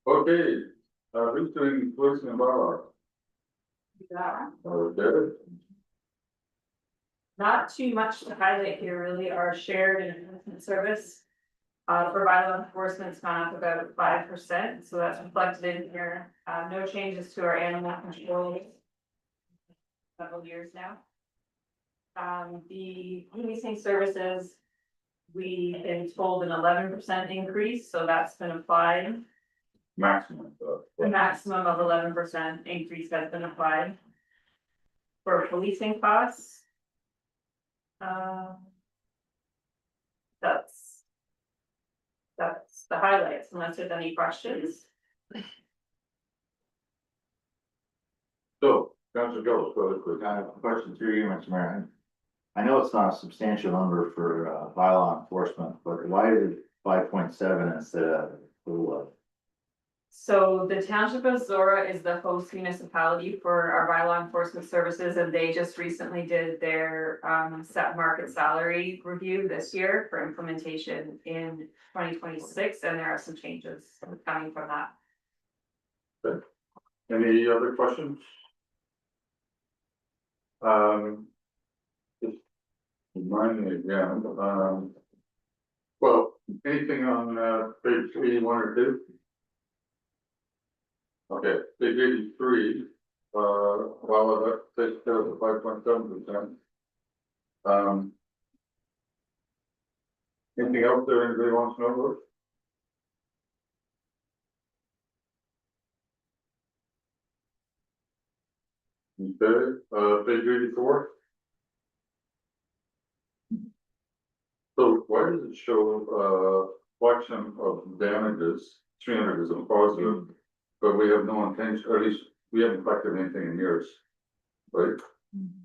Okay, who's doing policing and bylaw? Yeah, Okay, not too much to highlight here, really. Our shared and enforcement service. For bylaw enforcement, it's gone up about 5%, so that's reflected in here. No changes to our animal control. Several years now. The policing services. We've been told an 11% increase, so that's been applied. maximum, The maximum of 11% increase has been applied. For policing costs. That's. That's the highlights, unless there's any questions. so, Councilor Gillis, really quick. Question through you, Mr. Mayor. I know it's not a substantial number for bylaw enforcement, but why is it 5.7 instead of what? So the township of Zora is the host municipality for our bylaw enforcement services, and they just recently did their set market salary review this year for implementation in 2026, and there are some changes coming from that. Any other questions? Just remind me again, well, anything on page 81 or 2? Okay, page 83, well, that takes care of the 5.7%. Anything else there anybody wants to know about? Okay, page 84. So why does it show collection of damages, 300 is a positive, but we have no intention, or at least we haven't collected anything in years, right?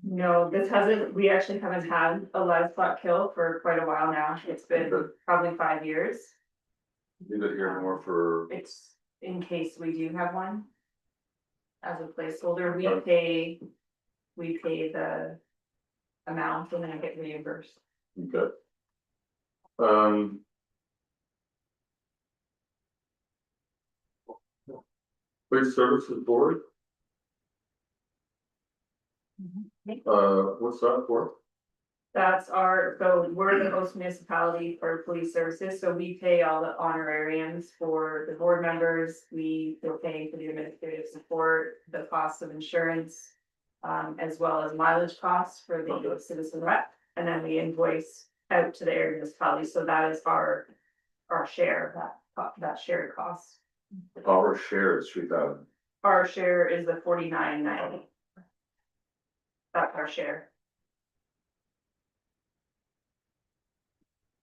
No, this hasn't, we actually haven't had a livestock kill for quite a while now. It's been Okay. probably 5 years. Need to hear more for, It's in case we do have one. As a placeholder, Okay. we pay the amount and then I get reimbursed. okay. Police Services Board, what's that for? That's our, so we're the host municipality for police services, so we pay all the honorariums for the board members. We're paying for the administrative support, the cost of insurance. As well as mileage costs for the citizen rep, and then we invoice out to the area municipality, so that is our share, that shared cost. Our share is 3,000. Our share is the $49.90. That's our share.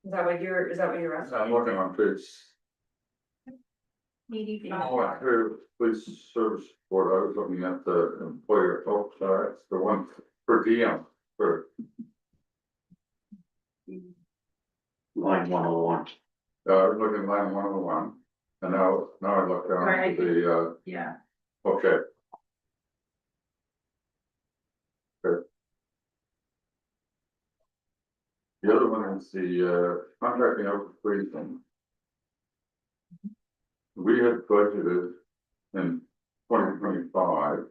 Is that what you're asking? I'm looking on page. Maybe. Oh, here, Police Service Board, I was looking at the employer, oh, sorry, it's the one per diem, for, Line 101. I was looking at line 101. And now I look down Right. to the, Yeah. okay. The other one is the contracting out for policing. We had budgeted in 2025.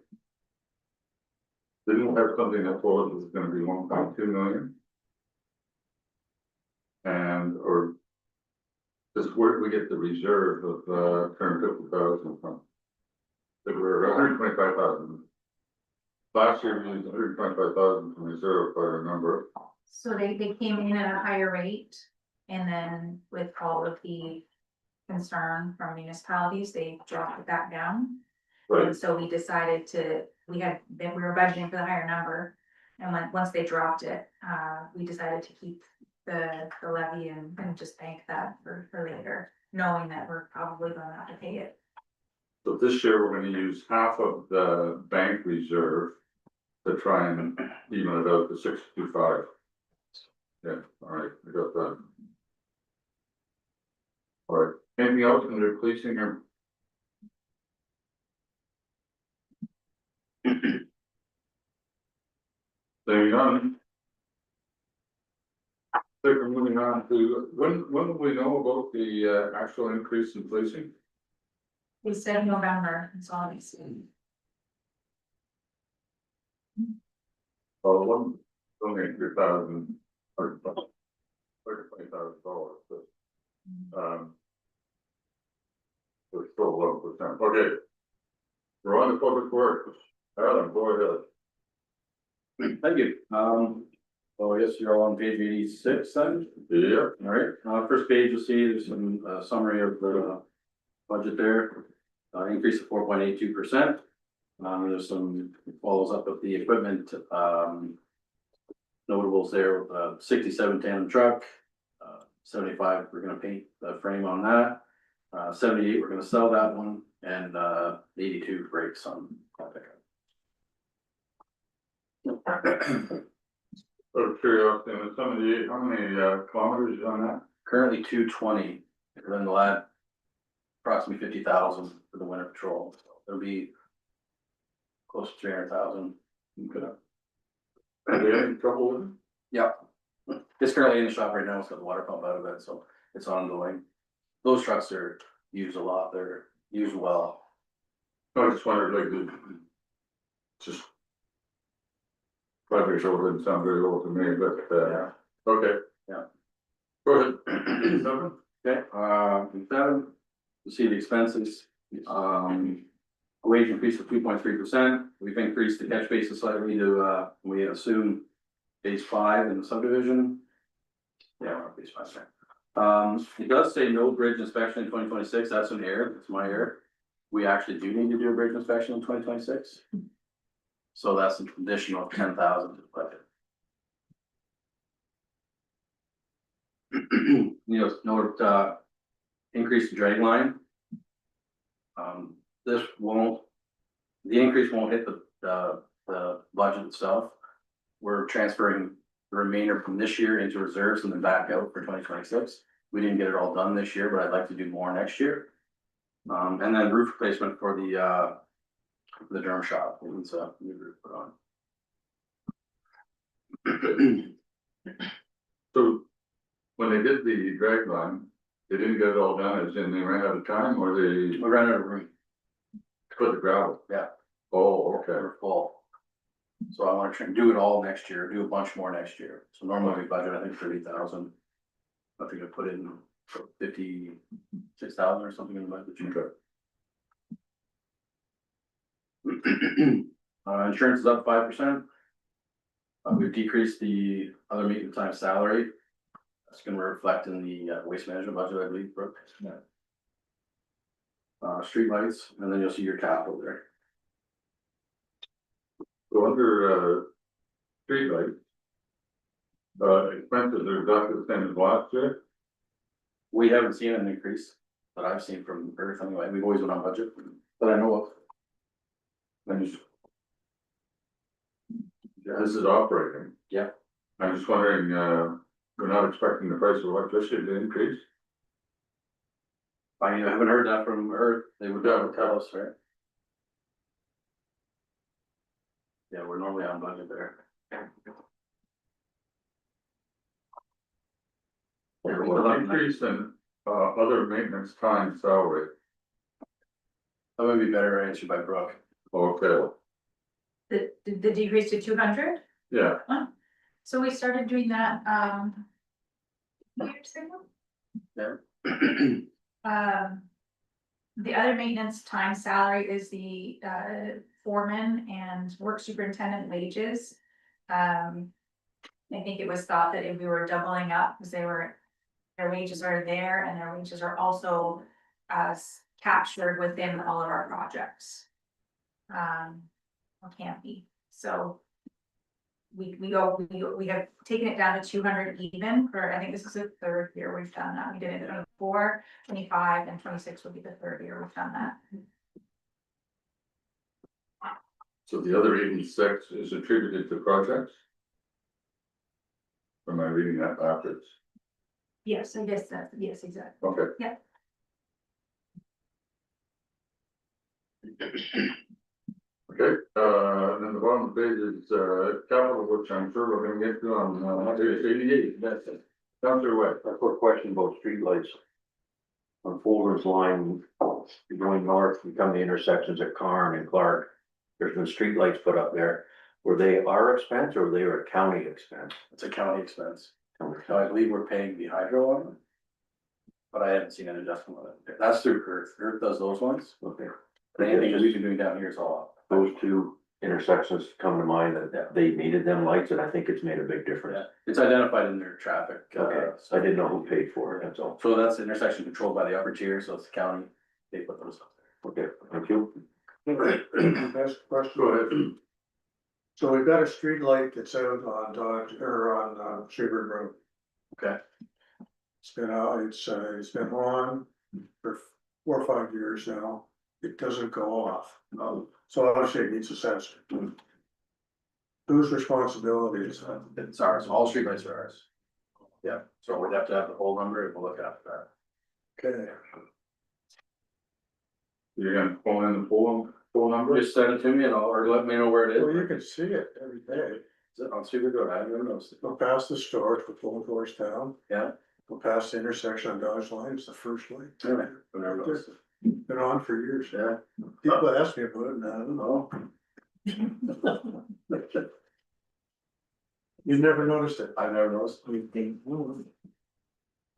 Didn't have something that told us it was gonna be 1.2 million. And, or just where did we get the reserve of 250,000 from? That were 125,000. Last year we used 125,000 from reserve, if I remember. So they came in at a higher rate, and then with all of the concern from municipalities, they dropped it back down. Right, And so we decided we were budgeting for the higher number, and once they dropped it, we decided to keep the levy and just bank that for later, knowing that we're probably gonna have to pay it. so this year we're gonna use half of the bank reserve to try and even it out to 625. Yeah, all right, I got that. All right, anything else in the policing or? There none. I think we're moving on to, when will we know about the actual increase in policing? We said November, it's always. Oh, one, only 3,000, or $20,000, but, we're still 11%, okay. We're on to public works, Alan, go ahead. Thank you. So I guess you're all on page 86 then. Yeah, All right, first page, you'll see there's some summary of the budget there. Increase of 4.82%. There's some follows up of the equipment, notables there with 67 tandem truck. 75, we're gonna paint the frame on that. 78, we're gonna sell that one, and 82 brakes on that pickup. out of curiosity, and some of the, how many kilometers is on that? Currently 220, and then we'll add approximately 50,000 for the winter patrol, so it'll be close to 300,000. Okay. Have you had any trouble with it? Yep. It's currently in the shop right now, it's got the water pump out of it, so it's ongoing. Those trucks are used a lot, they're used well. I just wondered, like, just. Project over didn't sound very old to me, but, okay. Yeah. Go ahead. Seven? Okay, in seven, you see the expenses, wage increase of 2.3%. We've increased the catch basis slightly to, we assume phase 5 in the subdivision. Yeah, we're on phase 5, sorry. It does say no bridge inspection in 2026, that's an error, that's my error. We actually do need to do a bridge inspection in 2026. So that's an additional 10,000 to the budget. You know, note, increase the drag line. This won't, the increase won't hit the budget itself. We're transferring the remainder from this year into reserves and then back out for 2026. We didn't get it all done this year, but I'd like to do more next year. And then roof replacement for the drum shop, it needs a new roof put on. So, when they did the drag line, they didn't get it all done, as in they ran out of time, or they We ran out of room, put the gravel? Yeah. Oh, okay. we're full. So I wanna try and do it all next year, do a bunch more next year. So normally we budget, I think 30,000. I think I put in 56,000 or something in the budget. Okay. Insurance is up 5%. We've decreased the other maintenance time salary. That's gonna reflect in the waste management budget, I believe, Brooke. Streetlights, and then you'll see your capital there. So under, streetlights. Expenses are exactly the same as last year? We haven't seen an increase, that I've seen from everything, like, we've always been on budget, that I know of. And just. This is operating. Yeah. I'm just wondering, we're not expecting the price of electricity to increase? I haven't heard that from Earth, they would tell us, right? Yeah, we're normally on budget there. Well, increase in, other maintenance time salary. That would be better answered by Brooke. Okay, The decrease to 200, yeah, so we started doing that, years ago. Yeah. The other maintenance time salary is the foreman and work superintendent wages. I think it was thought that if we were doubling up, because their wages are there and their wages are also captured within all of our projects. Or can't be, so. We have taken it down to 200 even for, I think this is the third year we've done that. We did it in 24, 25, and 26 will be the third year we've done that. so the other 86 is attributed to projects? Or am I reading that backwards? Yes, I guess that's, yes, exactly. Okay. Yeah. Okay, then the bottom of the page is, capital, which I'm sure we're gonna get to on, page 88, that's it. Counselor West. A quick question about streetlights. On Fuller's line, you're going north, you come to intersections at Carn and Clark. There's been streetlights put up there. Were they our expense or they were a county expense? It's a county expense. So I believe we're paying the hydro on it. But I haven't seen an adjustment on it. That's through Earth. Earth does those ones. Okay, But anything that we've been doing down here is all. those two intersections come to mind that they needed them lights, and I think it's made a big Yeah, difference. it's identified in their traffic. Okay, So I didn't know who paid for it, that's all. So that's the intersection controlled by the upper tier, so it's the county. They put those up Okay, thank you. Next question. Go ahead. So we've got a street light that's out on Dodge, or on, Shepherd Road. Okay. It's been out, it's been on for 4 or 5 years now. It doesn't go off. So obviously it needs a sensor. Whose responsibility is that? there. It's ours. All streetlights are ours. Yeah, so we'd have to have the whole number and we'll look after that. Okay. You're gonna pull in the full number? Just send it to me and or let me know where it is. Well, you can see it every day. Is it on Super Road? I've never noticed it. Go past the stores, we're pulling towards town. Yeah. Go past the intersection on Dodge Line, it's the first light. Really? I've never noticed it. Been on for years. Yeah. People ask me about it and I don't know. You've never noticed it? I've never noticed. I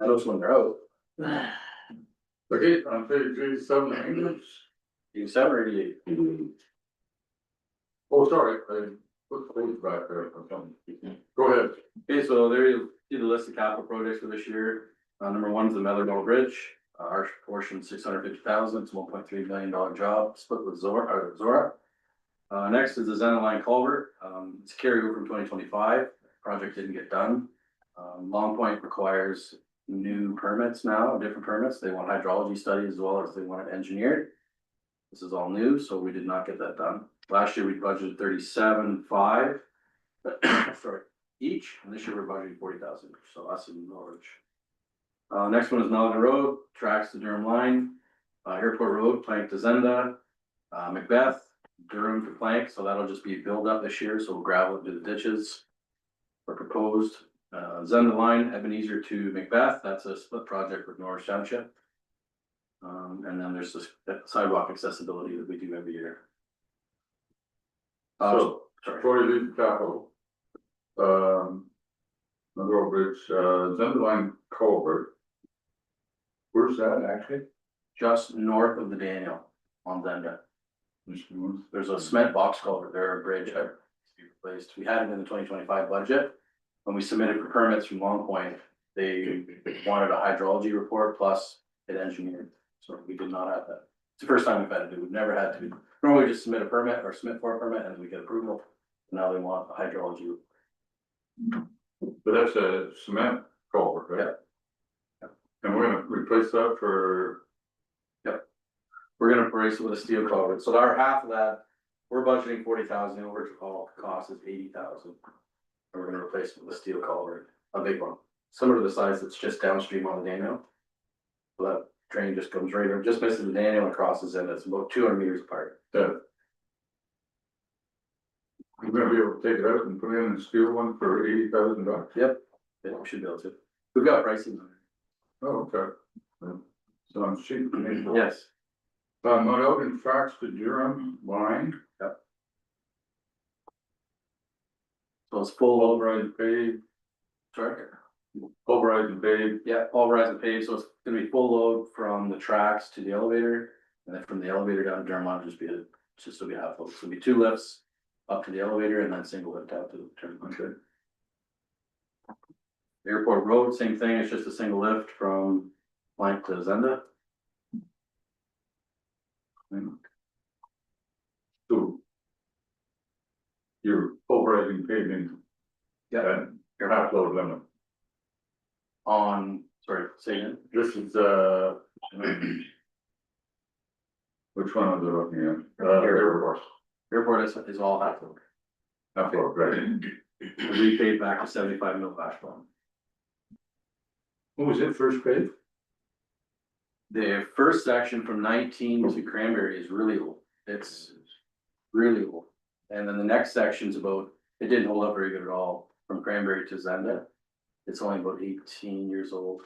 notice when they're out. Okay, on page 87, You 7 or 88? oh, sorry, I put the page back there or something. Go ahead. Okay, so there you see the list of capital projects for this year. Number one is the Mellor Bridge. Our portion $650,000. It's $1.3 million job split with Zora. Next is the Zena Line culvert. It's a carryover from 2025. Project didn't get done. Long Point requires new permits now, different permits. They want hydrology studies as well as they want it engineered. This is all new, so we did not get that done. Last year we budgeted 37.5. Sorry, each, and this year we're budgeting 40,000, so that's in Norwich. Next one is Melvin Road, tracks to Durham line, Airport Road, Plank to Zenda, Macbeth, Durham to Plank, so that'll just be build up this year, so we'll gravel into the ditches. Are proposed, Zenda line, Ebenezer to Macbeth, that's a split project with Norwich Township. And then there's this sidewalk accessibility that we do every year. So, Sorry. before you leave the capital. Monroe Bridge, Zendline culvert. Where's that actually? Just north of the Daniel on Zenda. There's a cement box culvert there, a bridge that needs to be replaced. We had it in the 2025 budget. When we submitted for permits from Long Point, they wanted a hydrology report plus it engineered. So we did not have that. It's the first time we've had to do. We've never had to. Normally just submit a permit or submit for a permit and we get approval. Now they want a hydrology. But that's a cement culvert, right? Yeah. And we're gonna replace that for, We're gonna brace it with a steel culvert. So our half of that, we're budgeting 40,000, the overall cost is 80,000. And we're gonna replace it with a steel culvert, a big one, similar to the size that's just downstream on the Daniel. So that drain just comes right, or just misses the Daniel and crosses in, it's about 200 meters apart. we're gonna be able to take it out and put in a steel one for $80,000. Yep, yeah, we should be able to. We've got pricing on Oh, okay. Sounds cheap to me. it. Yes. Mount Elgin tracks to Durham line, So it's full, pulverized paved, sorry. pulverized and paved. Yeah, all rise and pave, so it's gonna be full load from the tracks to the elevator, and then from the elevator down to Durham, it'll just be a, just will be half load, so it'll be 2 lifts. Up to the elevator and then single lift out to the Durham. Okay. Airport Road, same thing, it's just a single lift from Plank to Zenda. So. You're pulverizing paving. Yeah. Your half load limit. On, sorry, say again, This is, which one are they looking at? Airport. Airport is all half load. Half load, right. We paid back to 75 mil asphalt. What was it, first pave? The first section from 19 to Cranberry is really old, it's really old. And then the next section's about, it didn't hold up very good at all, from Cranberry to Zenda. It's only about 18 years old.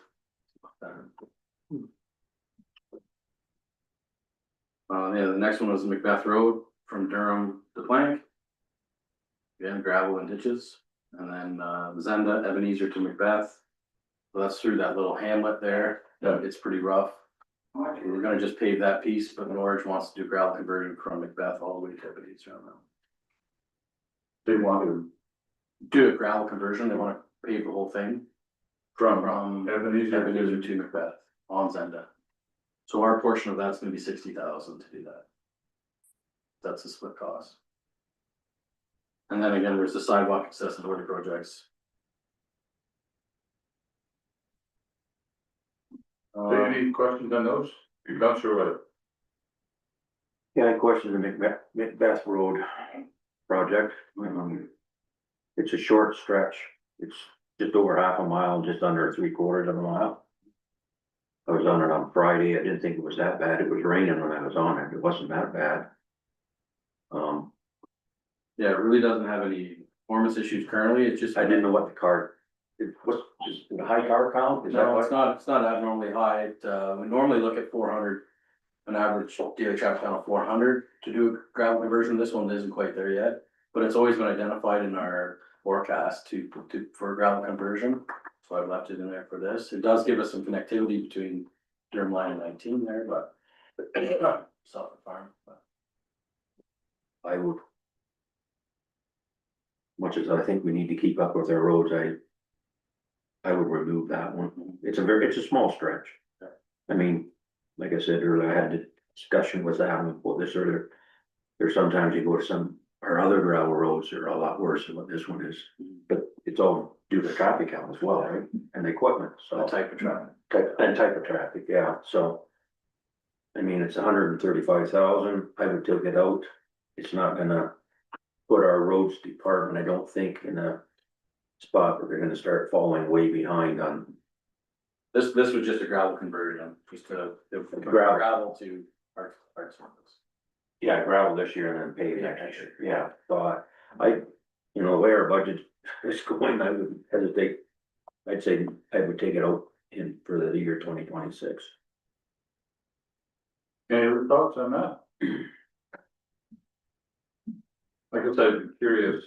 Yeah, the next one was Macbeth Road from Durham to Plank. Again, gravel and ditches, and then, Zenda, Ebenezer to Macbeth. So that's through that little hamlet there, Yeah. it's pretty rough. We're gonna just pave that piece, but Norwich wants to do gravel conversion from Macbeth all the way to Ebenezer on that. They want to Do a gravel conversion, they wanna pave the whole thing from Ebenezer Ebenezer to Macbeth on Zenda. So our portion of that's gonna be 60,000 to do that. That's the split cost. And then again, there's the sidewalk accessibility projects. Any questions on those? You got your, Yeah, I had questions on Macbeth Road project. It's a short stretch. It's just over half a mile, just under 3/4 of a mile. I was on it on Friday. I didn't think it was that bad. It was raining when I was on it. It wasn't that bad. Yeah, it really doesn't have any performance issues currently, it's just. I didn't know what the car, it was, is the high car count? Is that No, what? it's not abnormally high, we normally look at 400. An average daily traffic count of 400 to do a gravel conversion, this one isn't quite there yet, but it's always been identified in our forecast for gravel conversion. So I've left it in there for this, it does give us some connectivity between Durham line and 19 there, but. Suffolk Farm, but. I would. Much as I think we need to keep up with our roads, I would remove that one. It's a small stretch. I mean, like I said earlier, I had a discussion with Adam about this earlier. There's sometimes you go to some, our other gravel roads are a lot worse than what this one is. But it's all due to traffic count as well, right? And the equipment, The so. type of traffic. Type of traffic, yeah, so. I mean, it's 135,000, I would take it out. It's not gonna put our roads department, I don't think, in a spot where they're gonna start falling way behind on. This was just a gravel conversion, just to Gravel. gravel to our surface. Yeah, gravel this year and then pave next year, yeah, so I, you know, the way our budget is going, I would hesitate. I'd say I would take it out in for the year 2026. any other thoughts on that? I guess I'd be curious,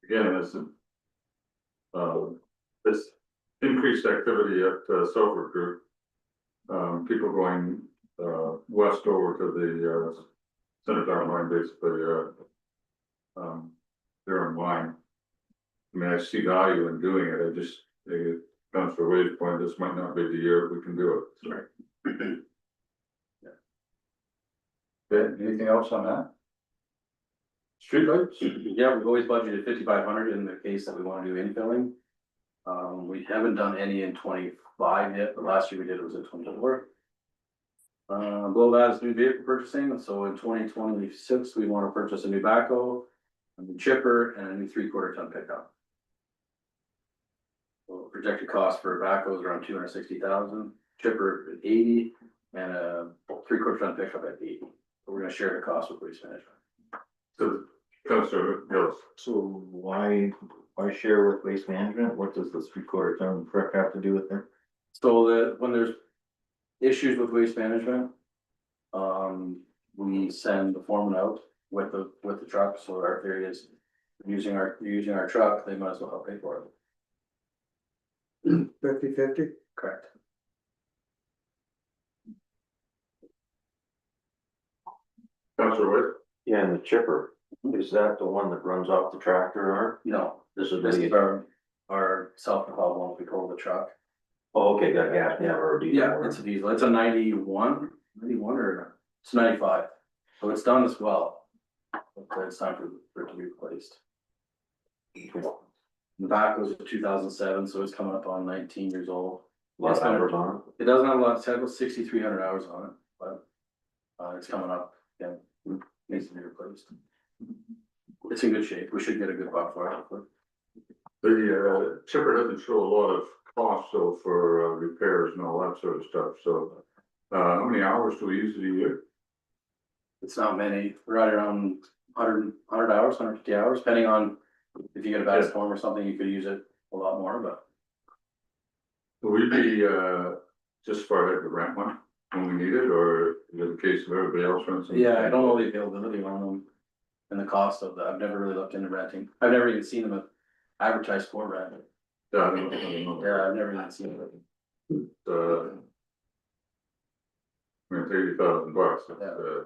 again, this increased activity at Silver Group. People going, west over to the, Senator line, basically, Durham line. I mean, I see value in doing it, I just, it comes to a wage point, this might not be the year we can do it. Right. Okay, anything else on that? Streetlights? Yeah, we've always budgeted 5,500 in the case that we wanna do infilling. We haven't done any in 25 yet, but last year we did, it was at 24. Below that is new vehicle purchasing, so in 2026, we wanna purchase a new backhoe, a new chipper, and a new 3/4 ton pickup. So projected cost for a backhoe is around 260,000, chipper at 80, and a 3/4 ton pickup at 80. So we're gonna share the cost with waste management. So, Councilor Hills. So why share with waste management? What does this 3/4 ton truck have to do with it? So when there's issues with waste management, we send the foreman out with the truck, so our theory is using our truck, they might as well help pay for it. 50/50? Correct. Councilor Wood? Yeah, and the chipper, is that the one that runs off the tractor or? No, This is this is the, our self-propelled one, we call the truck. oh, okay, got gas now or diesel? Yeah, it's a diesel, it's a 91 or it's 95, so it's done as well. But it's time for it to be replaced. The back was 2007, so it's coming up on 19 years old. Lot of hours on It doesn't have a lot, it's had about 6,300 hours on it, but it's coming up, yeah, needs to be replaced. It's in good shape, we should get a good buck for it, hopefully. The chipper doesn't show a lot of cost, so for repairs and all that sort of stuff, so. How many hours do we use it a year? It's not many, we're right around 100 hours, 150 hours, depending on if you get a bad Yeah. storm or something, you could use it a lot more, but. Will we be just far ahead to rent one when we need it, or is it a case of everybody else, for instance. Yeah, I don't know the availability on them and the cost of that. I've never really looked into renting. I've never even seen them advertised for rent. Yeah, I don't know. Yeah, I've never even seen it. I mean, $30,000, Yeah.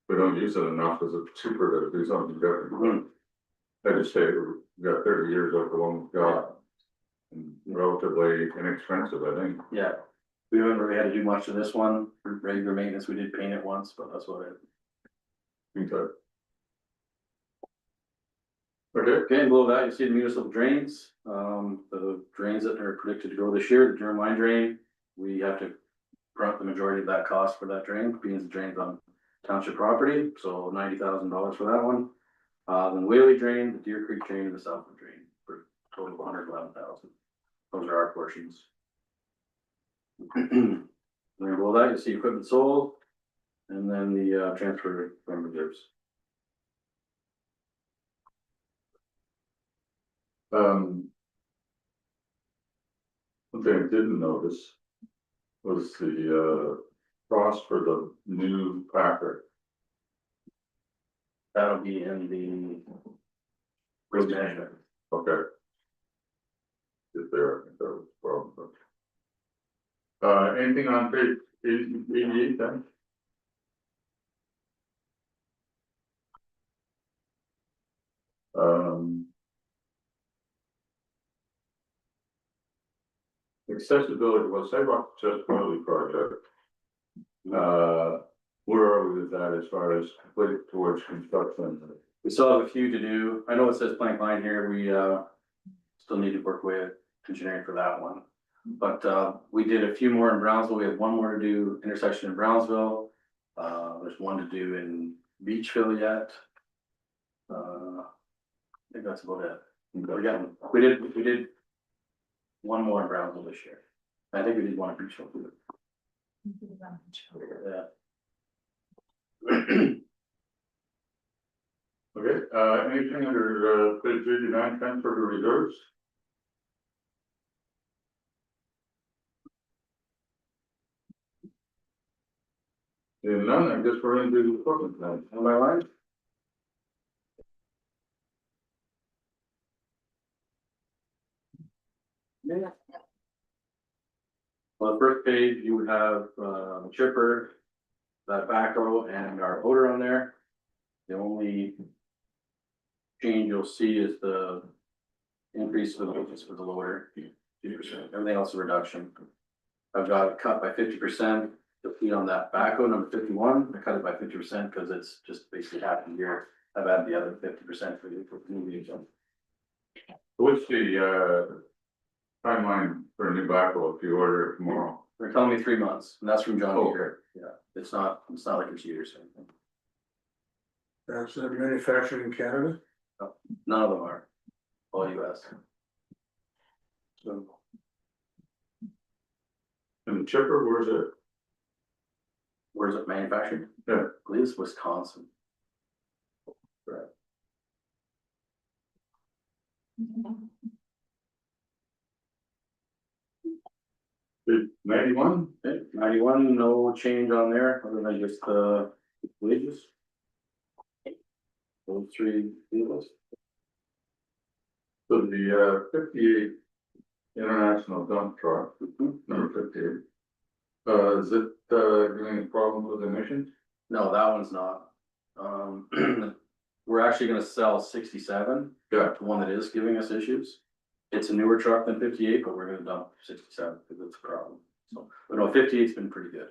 we don't use it enough, cause it's cheaper to do something different. I just say, we got 30 years of the one we've got. And relatively inexpensive, I think. Yeah, we haven't really had to do much of this one, for regular maintenance, we did paint it once, but that's what it. Okay. Okay, Okay, and below that, you see the municipal drains, the drains that are predicted to go this year, the germ line drain. We have to front the majority of that cost for that drain, being the drains on township property, so $90,000 for that one. Then Whaley drain, the Deer Creek drain, and the Southwood drain, for a total of $111,000. Those are our portions. Then below that, you see equipment sold, and then the transfer from reserves. One thing I didn't notice was the cost for the new Packer. That'll be in the waste management. Okay. Is there, I think that was a problem. Anything on page 88 then? Accessibility, well, sidewalk accessibility project. Where are we with that as far as complete towards construction? We still have a few to do. I know it says blank line here. We still need to work with engineering for that one. But we did a few more in Brownsville. We have one more to do intersection in Brownsville. There's one to do in Beachville yet. I think that's about it. We did one more in Brownsville this year. I think we did one in Beachville too. Yeah. Okay, anything under page 89 transfer to reserves? And none, I guess we're into the equipment plan. Am I right? Yeah. On the first page, you have chipper, that backhoe and our loader on there. The only change you'll see is the increase for the loader, 2%. Everything else is a reduction. I've got it cut by 50%. The fleet on that backhoe number 51, I cut it by 50% because it's just basically half a year. I've added the other 50% for the new vehicle. What's the timeline for a new backhoe if you order it tomorrow? They're telling me 3 months, and that's from John Okay. Deere. Yeah, it's not like it's years or anything. That's manufactured in Canada. None of them are. All US. So And the chipper, where's it? Where's it manufactured? Yeah. I believe it's Wisconsin. Right. 91? Okay, 91, no change on there, other than just the wages. Those three vehicles. So the 58 international dump truck, number 58. Is it giving any problems with emissions? No, that one's not. We're actually gonna sell 67. Yeah. The one that is giving us issues. It's a newer truck than 58, but we're gonna dump 67 because it's a problem. So, but no, 58's been pretty good.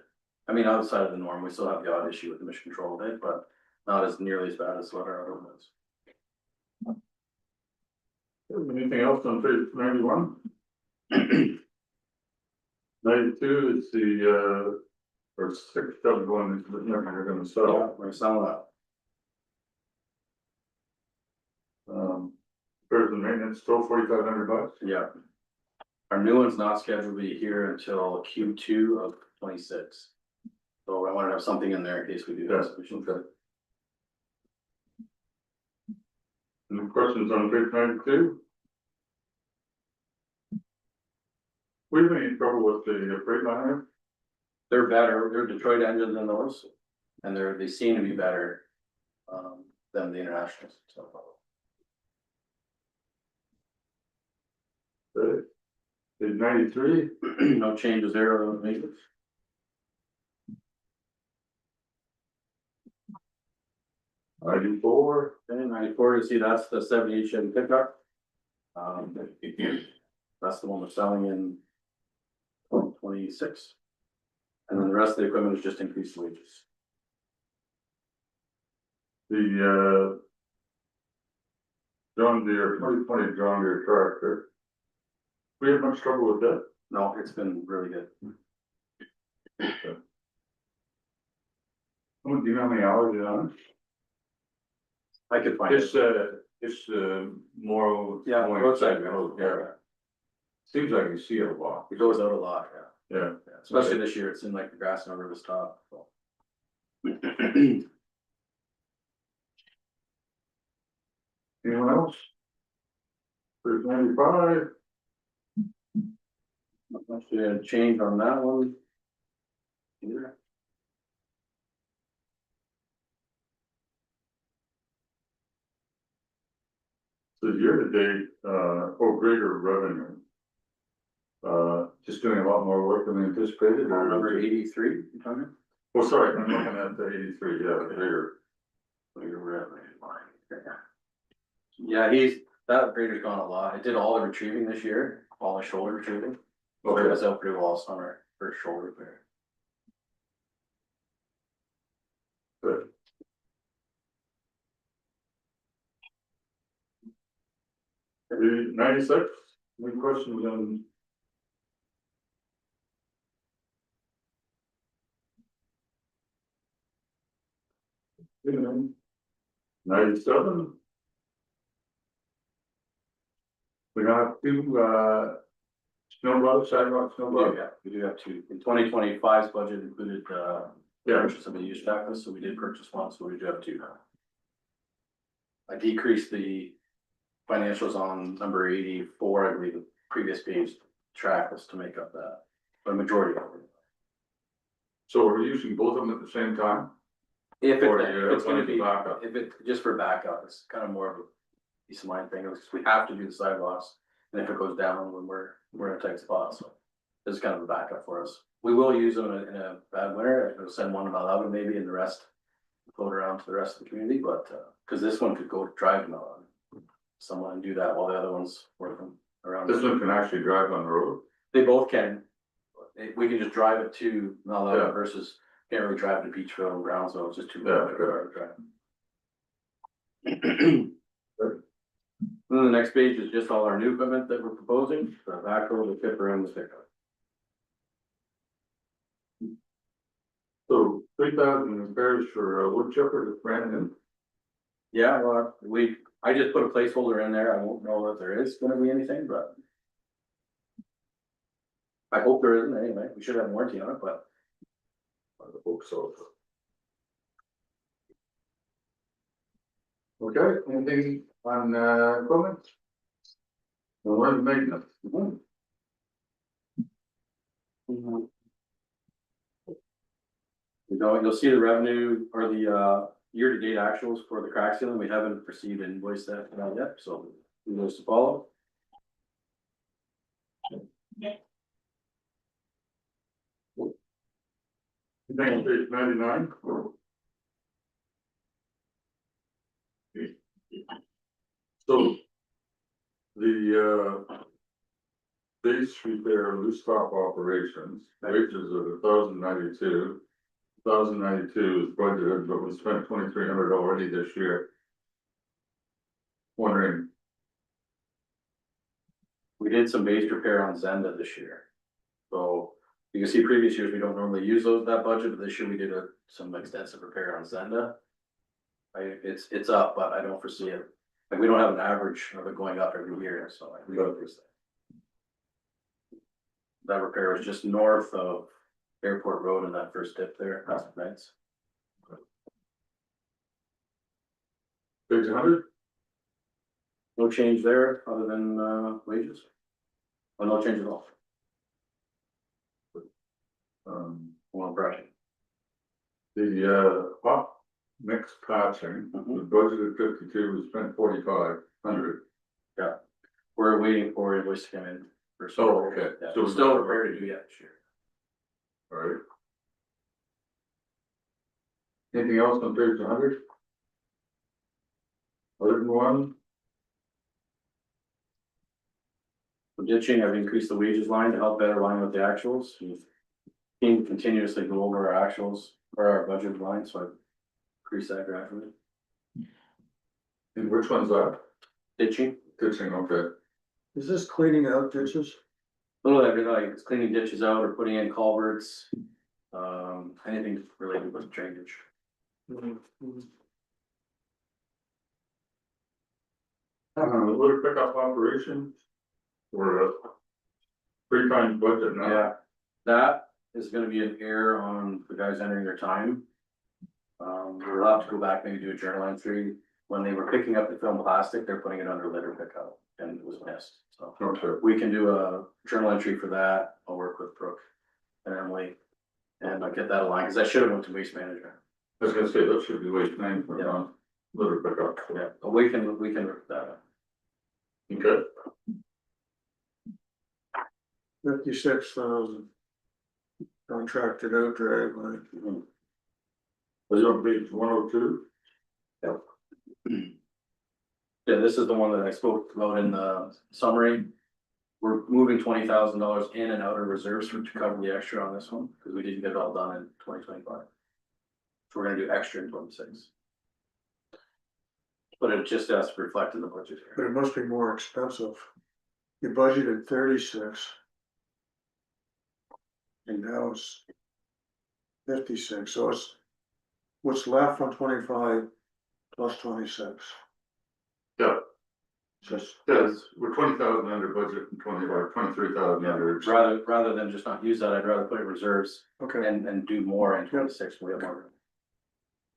I mean, outside of the norm, we still have the odd issue with emission control of it, but not as nearly as bad as what our other one is. Anything else on page 91? 92 is the or 671 is the number you're gonna Yeah, sell. we're selling that. Repairs and maintenance, still $4,500. Yeah. Our new one's not scheduled to be here until Q2 of 26. So I wanted to have something in there in case we do. Yeah, this. We should- okay. Any questions on page 92? We have any trouble with the freight liner? They're better, they're Detroit engines than those, and they seem to be better, than the internationals, so. Is 93, No changes there on the maintenance. 94, Okay, 94, you see, that's the 78 Chevy pickup. That's the one we're selling in 2026. And then the rest of the equipment is just increased wages. the John Deere, 2020 John Deere tractor. We have much trouble with that? No, it's been really good. Do you know how many hours it's on? I could find it. It's more. Yeah, more roadside, exciting, yeah. Seems like you see it a lot. It goes out a lot, yeah. Yeah. Yeah, especially this year, it's in like the grass and over the top, so. Anyone else? There's 95, Not much to change on that one. Either. so year to date, greater revenue. Just doing a lot more work than anticipated, or Number 83, you talking? Oh, sorry, I'm looking at the 83, yeah, greater. Yeah, that grader's gone a lot. It did all the retrieving this year, all the shoulder retrieving. So it was out pretty well summer for shoulder repair. Good. The 96, any questions on? You know, 97. We have two, snow blow, sidewalk snow blow. Yeah, we do have two. In 2025's budget included, Yeah. purchase of a used tractor, so we did purchase one, so we do have two now. I decreased the financials on number 84, I believe, the previous page track was to make up that, the majority of it. So we're using both of them at the same time? If Or it's gonna be, backup? if it, just for backup, it's kind of more of a peace of mind thing, because we have to do the sidewalks. And if it goes down when we're in a tight spot, so this is kind of a backup for us. We will use them in a bad winter, we'll send one to Malawi maybe, and the rest float around to the rest of the community, but, cause this one could go drive to Malawi. Someone do that while the other one's working around. This one can actually drive on the road? They both can. We can just drive it to Yeah. Malawi versus can't really drive to Beachville and Brownsville, it's just too Yeah, far sure. to drive. Then the next page is just all our new equipment that we're proposing, the backhoe, the tipper and the pickup. So 3,000 repairs for wood chipper to brand new? Yeah, well, I just put a placeholder in there, I won't know that there is gonna be anything, but. I hope there isn't anyway, we should have warranty on it, but. I hope so. Okay, anything on equipment? Well, we're in maintenance. You'll see the revenue or the year-to-date actuals for the crack ceiling, we haven't received an invoice that yet, so those to follow. Next page 99. So the base repair loose top operations, wages of 1,092. 1,092 is budgeted, but we spent 2,300 already this year. Wondering, We did some base repair on Zenda this year. So you can see previous years, we don't normally use that budget, but this year we did some extensive repair on Zenda. It's up, but I don't foresee it, like, we don't have an average of it going up every year, so we don't foresee that. That repair was just north of Airport Road in that first dip there, past Nights. page 100? No change there, other than wages. Well, no change at all. Um, Well, crushing. The, hot mix patching, the budgeted 52, we spent 4,500. We're waiting for invoice to come in. For Oh, okay. Yeah, So we're still prepared to do that this year. Alright. Anything else on page 100? Other than one? For ditching, I've increased the wages line to help better line with the actuals. We've been continuously go over our actuals or our budget line, so I've increased that gradually. And which one's that? Ditching, Ditching, okay. Is this cleaning out ditches? little everything like it's cleaning ditches out or putting in culverts. Anything related with drainage. Litter pickup operations. We're a three-time budget now. Yeah, that is gonna be an error on the guys entering their time. We'll have to go back, maybe do a journal entry. When they were picking up the film plastic, they're putting it under litter pickup and it was missed, so. Okay, We can do a journal entry for that. I'll work with Brooke and Emily. And I'll get that aligned, cause I should have went to waste management. I was gonna say, that should be waste management Yeah. on litter pickup. Yeah, but we can work that out. Okay, 56,000. Contracted out driveway. was it on page 102? Yeah, this is the one that I spoke about in the summary. We're moving $20,000 in and out of reserves to cover the extra on this one, because we didn't get it all done in 2025. So we're gonna do extra in 26. But it just has to reflect in the budget But here. it must be more expensive. You budgeted 36. And now it's 56, so it's what's left from 25 plus 26. Yeah, Just, yes, we're 20,000 under budget and 23,000 under. Rather than just not use that, I'd rather put it in reserves okay, and do more in 26 when we have more room.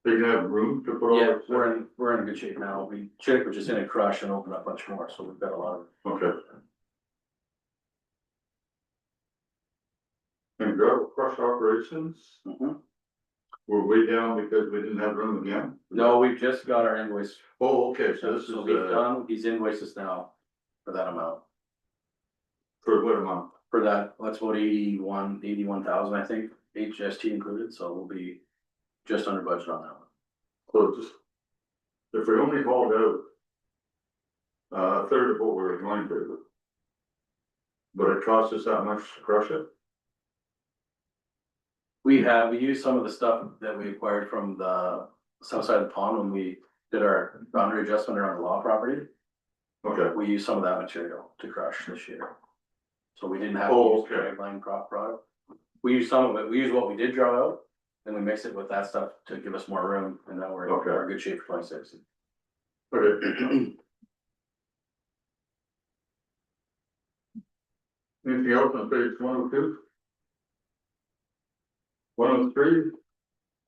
They can have room to put all. Yeah, this- we're in good shape now. Chick was just in a crush and open up a bunch more, so we've got a lot of. Okay. And gravel crush operations, we're way down because we didn't have room again? No, we just got our invoice. Oh, okay, so this is, So we've done, he's invoiced us now for that amount. for what amount? For that, that's about 81,000, I think, HST included, so we'll be just under budget on that one. So just, if we only hauled out a third of what we were going to, but it cost us that much to crush it? We used some of the stuff that we acquired from the south side of the pond when we did our boundary adjustment around the law property. Okay, We used some of that material to crush this year. So we didn't have to Oh, use okay. dragline crop product. We used some of it, we used what we did draw out, then we mixed it with that stuff to give us more room, and now we're in good shape for 26. okay. Anything else on page 102? 103?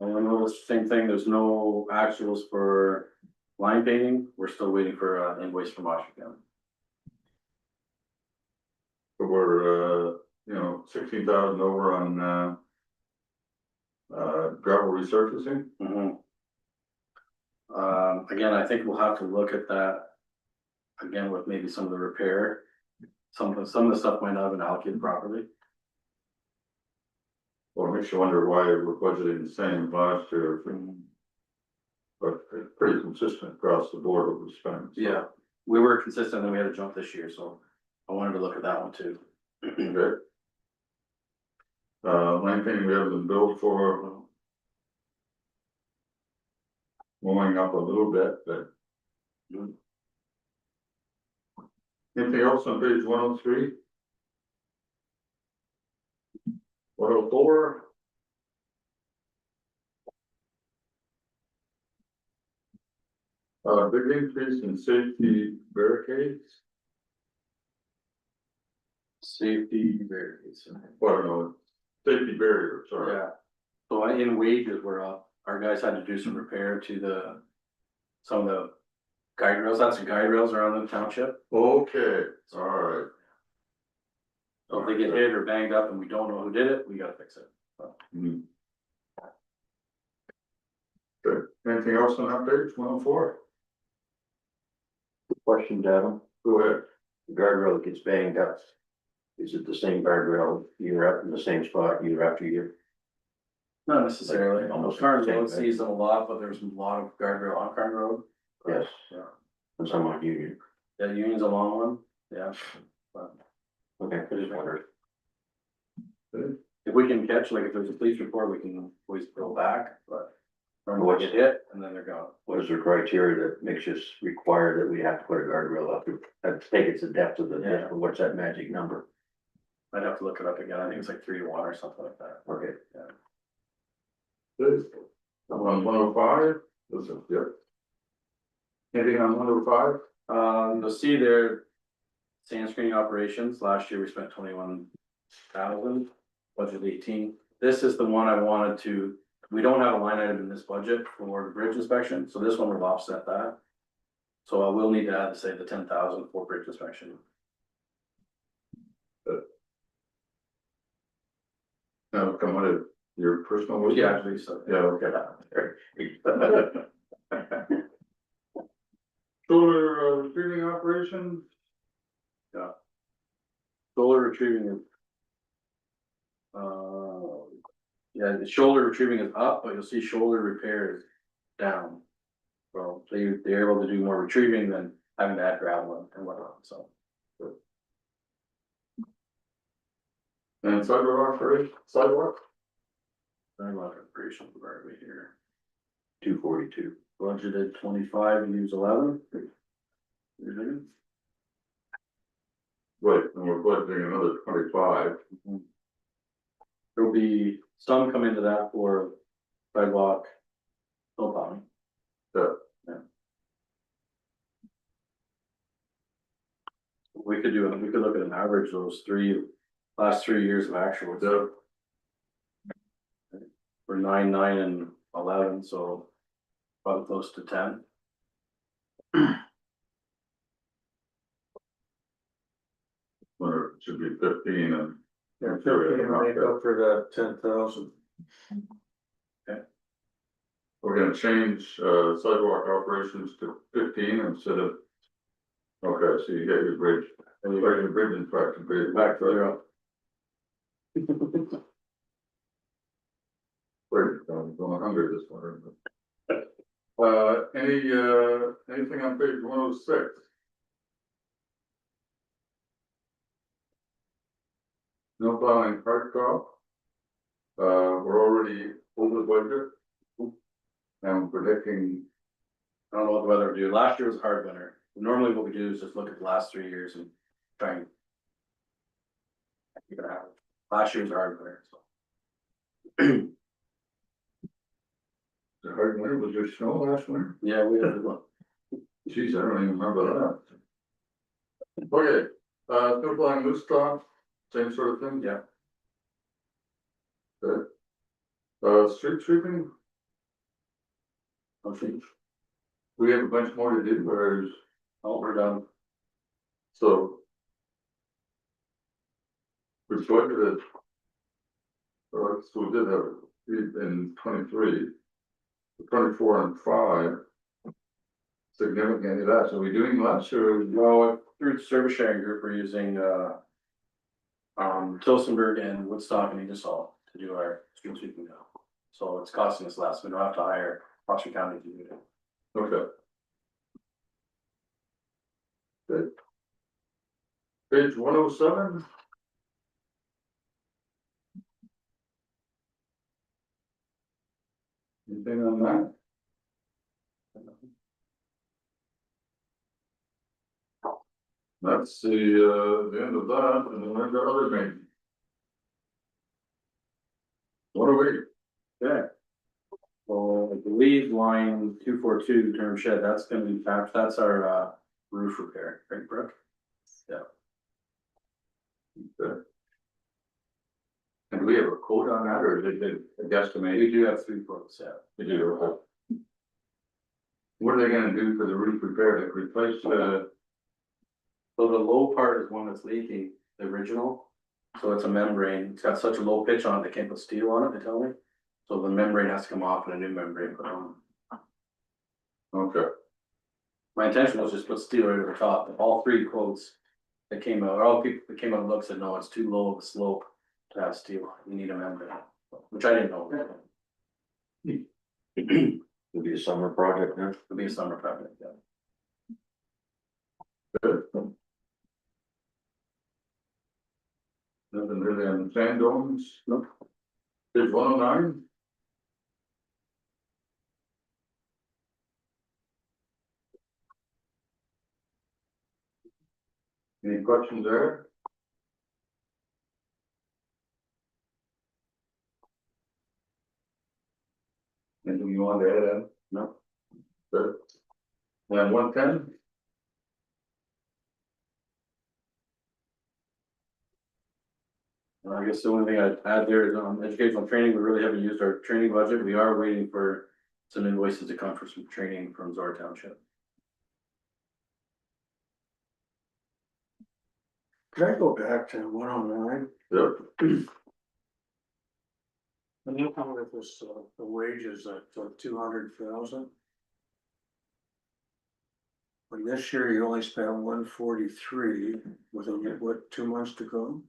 And I know it's the same thing, there's no actuals for line painting, we're still waiting for an invoice from Washington. We're, 16,000 over on, gravel resurfacing. Again, I think we'll have to look at that. Again, with maybe some of the repair, some of the stuff might not have been allocated properly. Well, it makes you wonder why we're budgeting the same last year. But it's pretty consistent across the board what we spend. so. Yeah, we were consistent and we had a jump this year, so I wanted to look at that one too. Okay. One thing we haven't billed for. Going up a little bit, but. Anything else on page 103? 104? Big increase in safety barricades, Safety barriers. well, no, safety barriers, sorry. Yeah, so in wages, we're up, our guys had to do some repair to some of the guide rails, that's some guide rails around the township. Okay, alright. So if they get hit or banged up and we don't know who did it, we gotta fix it. Hmm. Anything else on that page, 104? Question, Devin, Go ahead. the guardrail that gets banged up. Is it the same guardrail year up in the same spot year after year? Not necessarily, Almost Carnes the same Road thing. sees them a lot, but there's a lot of guardrail on Carnes Road. Yes, Yeah, and some on Union. yeah, Union's a long one, yeah. But Okay, I just wondered. if we can catch, like, if there's a police report, we can always go back, but. Normally we get hit and then they're gone. What is the criteria that makes us require that we have to put a guardrail up? I take it's the depth of the ditch, but what's that magic number? I'd have to look it up again, I think it's like 3 to 1 or something like that. Okay. Good. On 105, this is, yeah. Anything on 105? You'll see there, sand screening operations, last year we spent 21,000, budget 18. This is the one I wanted to, we don't have a line item in this budget for the bridge inspection, so this one will offset that. So I will need to add, say, the 10,000 for bridge inspection. Now, come on, your personal. Yeah, actually, so. Yeah, okay. Solar retrieving operations, Solar retrieving is. Yeah, the shoulder retrieving is up, but you'll see shoulder repair is down. Well, they're able to do more retrieving than having to add gravel and whatnot, so. and sidewalk operation, sidewalk, Very much operation for right here. 242. Budgeted 25, use 11. Mhm. right, and we're budgeting another 25. There'll be some come into that for sidewalk, snow plowing. Yeah. We could look at an average of those last 3 years of actual. Yeah. For 9, 9 and 11, so probably close to 10. Or it should be 15 and. Yeah, 15 will make up for that 10,000. We're gonna change sidewalk operations to 15 instead of. Okay, so you get your bridge, and you got your bridge inspection, Back to zero. Bridge, I'm going hungry this winter. Anything on page 106? No plowing hard crop. We're already over budget. And predicting, I don't know what the weather will do. Last year was a hard winter. Normally what we do is just look at the last 3 years and try and. Keep it out. Last year was a hard winter, so. the hard winter, was there snow last winter? Yeah, we had one. Geez, I don't even remember that. Okay, no plowing loose stock, same sort of thing? Yeah. Good. Street sweeping, Okay. we have a bunch more to do, whereas, Oh, we're done. so. We budgeted. So we did have it in 23. 24 and 5. Significant of that, so we doing less or? Well, through the service sharing group, we're using, Tilsonburg and Woodstock and Ingersoll to do our street sweeping now. So it's costing us less. We don't have to hire Foster County to do it. Okay. Good. Page 107. Anything on that? That's the end of that, and then we've got other things. What are we? Okay. Well, I believe line 242 term shed, that's gonna be patched, that's our roof repair, right, Brooke? Okay. And do we have a quote on that, or is it a guesstimate? We do have 3 quotes, yeah. We do, okay. What are they gonna do for the roof repair, like replace the? So the low part is one that's leaking, the original, so it's a membrane, it's got such a low pitch on it, they can't put steel on it, they tell me. So the membrane has to come off and a new membrane put on. Okay, My intention was just put steel right over the top, but all three quotes that came out, or all people that came out and looked said, no, it's too low of a slope to have steel, you need a membrane, which I didn't know. It'll be a summer project then. It'll be a summer project, yeah. good. Nothing really on sand domes? Nope. There's 109? Any questions there? Anything you want to add, Ed? No. Good. And 110? I guess the only thing I'd add there is educational training, we really haven't used our training budget, we are waiting for some invoices to come for some training from Zor Township. Can I go back to 109? Yep. When you come with this, the wages at 200,000. When this year you only spent 143, with what, 2 months to go?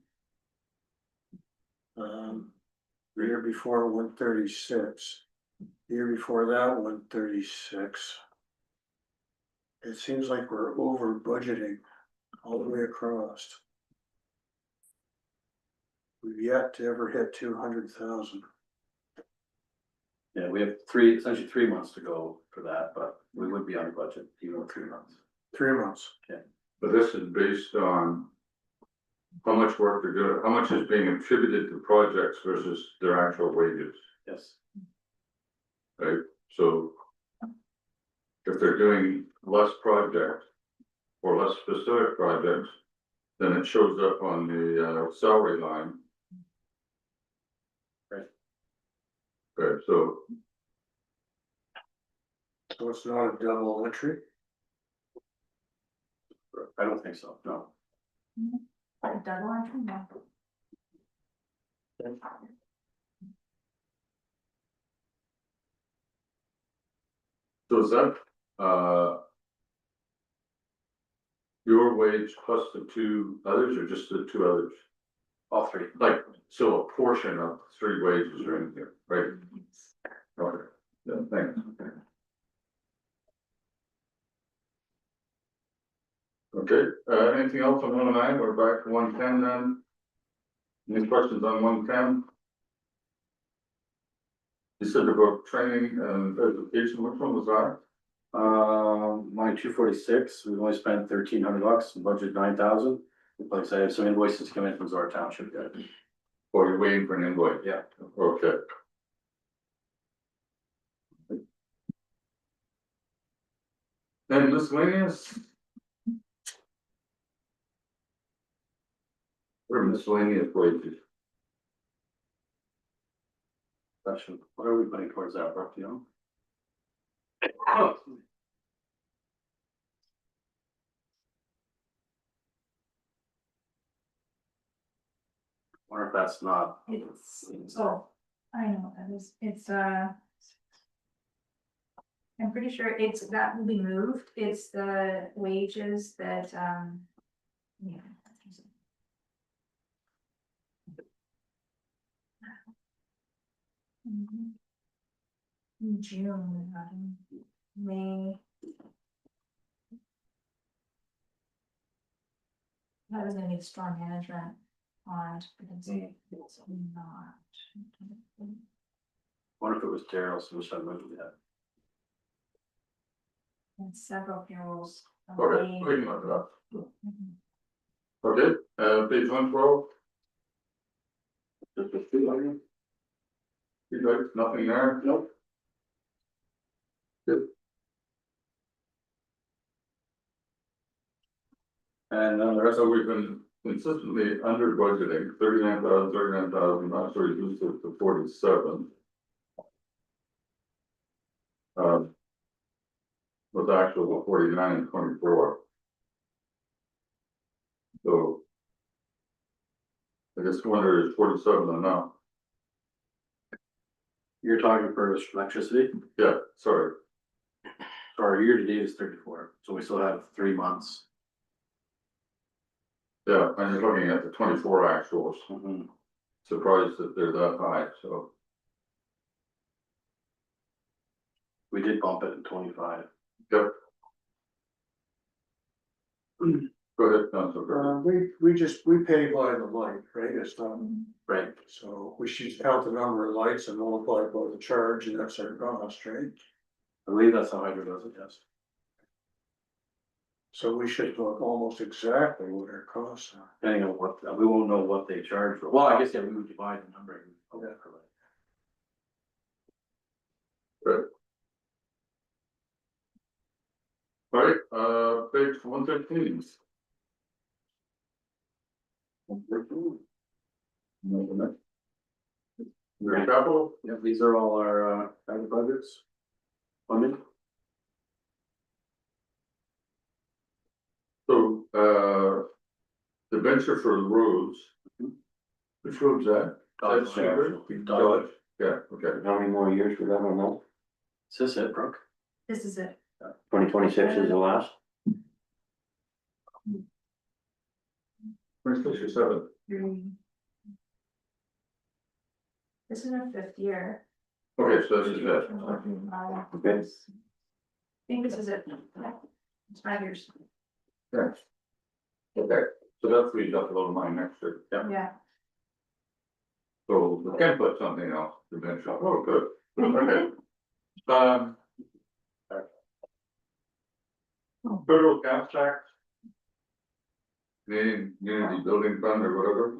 The year before 136, the year before that 136. It seems like we're over budgeting all the way across. We've yet to ever hit 200,000. Yeah, we have essentially 3 months to go for that, but we would be on budget even with 3 months. 3 months. But this is based on how much work they're doing, how much is being attributed to projects versus their actual wages, Yes, right? So if they're doing less projects or less specific projects, then it shows up on the salary line. Right. Okay, so So it's not a double entry. I don't think so, no. A double entry, no. so is that, your wage plus the two others or just the two others? All three. Like, so a portion of three wages are in here, right? Okay, yeah, thanks. Okay, anything else on 109? We're back to 110 then. Any questions on 110? You said about training and education, which one was that? Line 246, we've only spent $1,300, budget 9,000. Like I said, I have some invoices come in from Zor Township yet. Or you're waiting for an invoice? Yeah. Okay. And miscellaneous? What are miscellaneous wages? Question, what are we putting towards that, Brooke, do you know? Wonder if that's not. Oh, I know what that is, it's, I'm pretty sure that will be moved, it's the wages that, yeah. In June, May. That was gonna be the storm management on, but it's not. Wonder if it was Daryl, so we should move that. And several payrolls. Okay, we can look it up. Mhm. Okay, page 112. Just a few, I mean. You guys, nothing there? Nope. Good. And then the rest So of we've been consistently under budgeting, 39,000, not sure reduced it to 47. With actual 49 and 24. So. I just wonder, is 47 enough? you're talking for electricity, Yeah, sorry. So our year to date is 34, so we still have 3 months. Yeah, I'm just looking at the 24 actuals, Mhm. surprised that they're that high, so. We did bump it in 25. Yep. Go ahead, Councilor. we pay by the light, right, it's not, Right, so we should count the number of lights and multiply it by the charge, and that's our cost, right? I believe that's how Hydro does it, yes. So we should look almost exactly what our costs are. Depending on what, we won't know what they charge for, well, I guess, yeah, we would divide the number. Right, page 115. Your capital, Yeah, these are all our, Hydro budgets. Funding. so, the venture for the roads. Which road's that? That's Secret? Dodge. Yeah, okay. How many more years we got on that? Is this it, Brooke? This is it. 2026 is the last? 26 or 7. This is our 5th year. Okay, so this is it. Okay. I think this is it. Yeah. It's 5 years. Yeah. Okay, so that frees up a little money next year. Yeah. So we can put something else to venture. Oh, good. Okay. Um. Federal gas tax. Canadian Community Building Fund or whatever.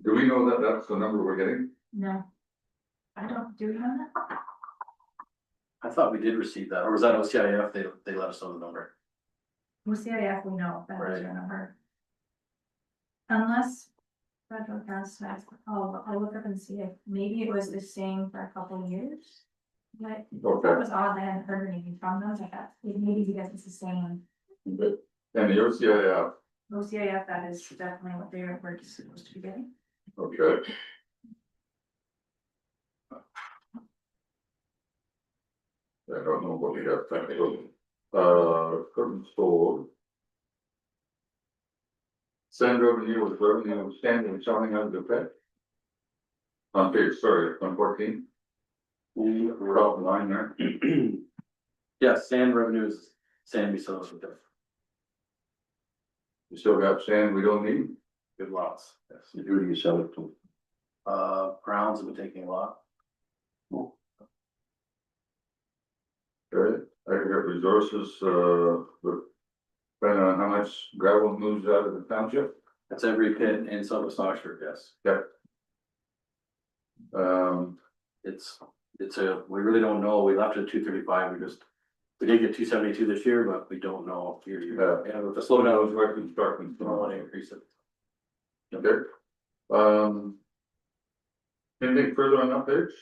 Do we know that that's the number we're getting? No. I don't, do we have that? I thought we did receive that, or was that OCIF, they let us know the number? With CIF, we know that Right. is your number. Unless federal gas tax, I'll look up and see if maybe it was the same for a couple of years. But Okay. that was odd, I hadn't heard anything from those, I thought, maybe because it's the same. And the OCIF, OCIF, that is definitely what we're supposed to be getting. okay. I don't know what we got technical. Curtain sold. Sand revenue standing showing under the pit. On page, sorry, 114. Top line there. Yes, sand revenue is sand we sell us with them. You still got sand we don't need? Good lots, yes. Who do you sell it to? Browns have been taking a lot. Okay, aggregate resources, depending on how much gravel moves out of the township. That's every pit in Southwest Oxford, yes. Um, We really don't know, we left it at 235, we did get 272 this year, but we don't know. Yeah. With the slowdown, those were construction. we don't want to increase it. Okay. Anything further on that page?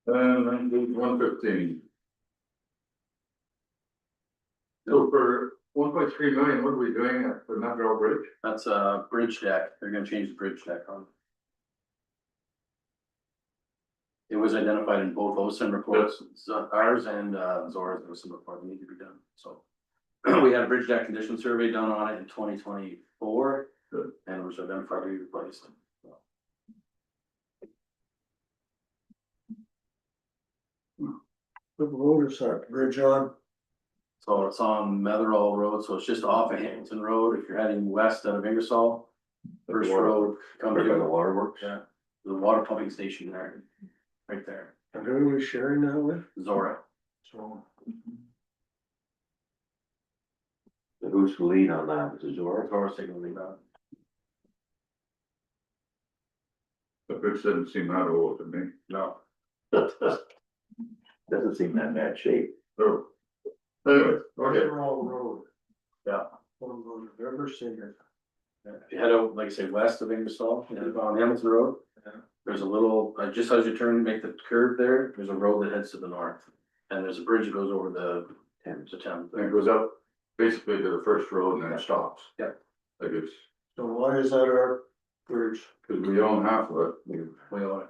And then page 115. So for 1.3 million, what are we doing at the Montreal Bridge? That's a bridge deck, they're gonna change the bridge deck on. It was identified in both OSIM reports, ours and Zora's OSIM report need to be done, so. We had a bridge deck condition survey done on it in 2024. Good. And it was identified to be replaced. What road is that bridge on? So it's on Metherall Road, so it's just off of Hamilton Road, if you're heading west out of Ingersoll. First road, come Right by the to, waterworks? yeah, the water pumping station there, right there, And who are we sharing that with? Zora. So, Who's the lead on that? Is it Zora? Zora's taking the lead on it. The bridge doesn't seem that old to me. No, Doesn't seem that bad shape. So, anyway, okay. Metherall Road. yeah, One road I've ever seen it. if you head out, like I say, west of Ingersoll, on Hamilton Road. There's a little, just as you turn, make the curve there, there's a road that heads to the north, and there's a bridge that goes over the It's a town. And it goes up basically to the first road and then it stops. Yeah. Like it's, So why is that our bridge? cause we own half of it. We own it.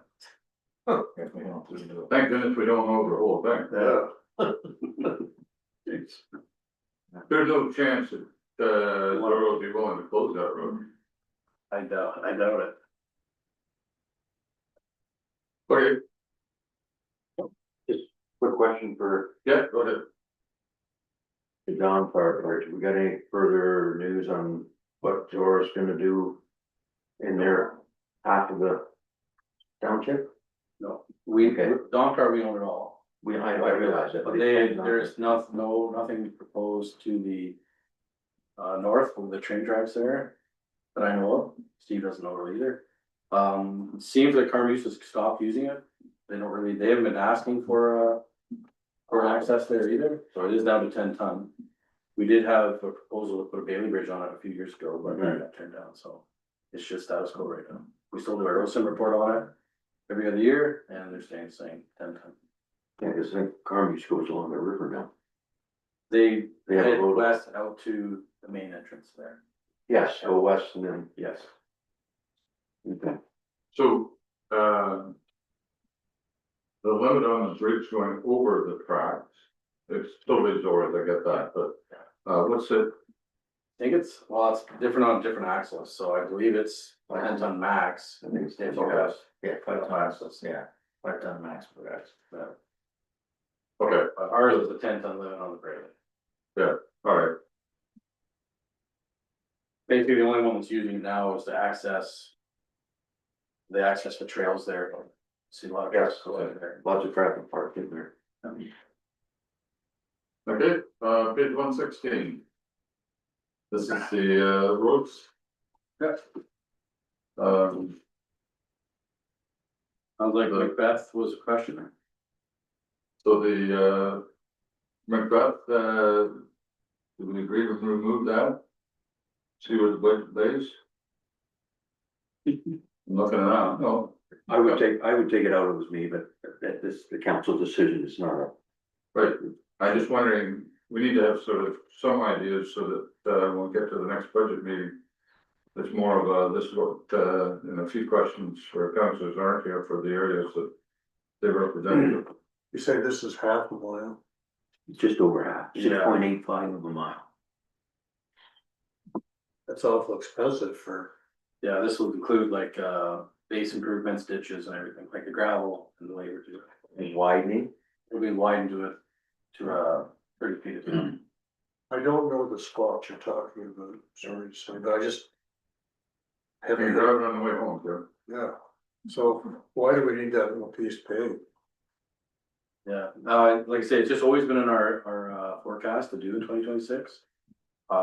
Thank goodness we don't own the whole thing. There's no chance that, the road would be willing to close that road. I doubt it. Okay, Quick question for yeah, go ahead. the Don part, we got any further news on what Zora's gonna do in their half of the township? No, we, Okay. Doncar, we own it all. I realize that. But there's nothing proposed to the north of the train tracks there that I know of. Steve doesn't know it either. It seems like Carmuse has stopped using it. They haven't been asking for access there either, so it is down to 10 ton. We did have a proposal to put a Bailey Bridge on it a few years ago, but that got turned down, so it's just status quo right now. We still do our OSIM report on it every other year, and they're staying the same, 10 ton. Yeah, cause I think Carmuse goes along the river now. They They have a head road. west out to the main entrance there. Yes, go west and then, Yes. okay. So, the limit on the bridge going over the tracks, it's totally Zora's, I get that, but, what's it, I think it's different on different axles, so I believe it's 10 ton max. I think it's It's 10 all cars. gas. Yeah, 5 tons, yeah, 5 ton max per guys. okay, But ours is a 10 ton limit on the brake. all right, Basically, the only one that's using it now is to access. The access the trails there. See a lot of Yes. cars go out there. Lots of traffic parked in there. okay, page 116. This is the, roads. Yep. Um, Sounds like Macbeth was a question. so the, Macbeth, did we agree to remove that? See where the budget lays? I'm looking around, no, I would take it out of me, but that this, the council decision is not a. right, I'm just wondering, we need to have sort of some ideas so that, when we get to the next budget meeting. It's more of a, this is what, and a few questions for councilors aren't here for the areas that they represent. You say this is half a mile? Just over half, Yeah. 6.85 of a mile. That's awful expensive for. Yeah, this will include like base improvements, ditches and everything, like the gravel and the labor to do it. And widening. It'll be widened to 30 feet. I don't know the spot you're talking about, sorry, so, but I just. Have you driving on the way home, Joe? Yeah, so why do we need that little piece paved? Yeah, like I say, it's just always been in our forecast to do in 2026.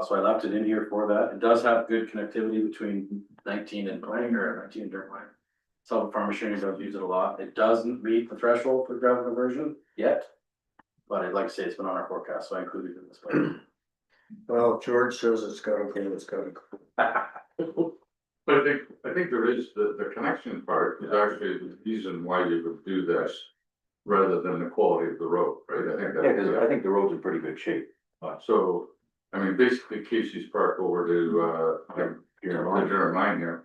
So I left it in here for that. It does have good connectivity between 19 and Planning or 19 and Durham. Some farm machinery does use it a lot. It doesn't meet the threshold for gravel conversion yet. But like I say, it's been on our forecast, so I included it in this budget. Well, George says it's gotta go, it's gotta go. But I think there is, the connection part is actually the reason why you would do this. Rather than the quality of the road, right? I think Yeah, cause that, I think the road's in pretty good shape. so, I mean, basically Casey's Park over to, the Durham line here.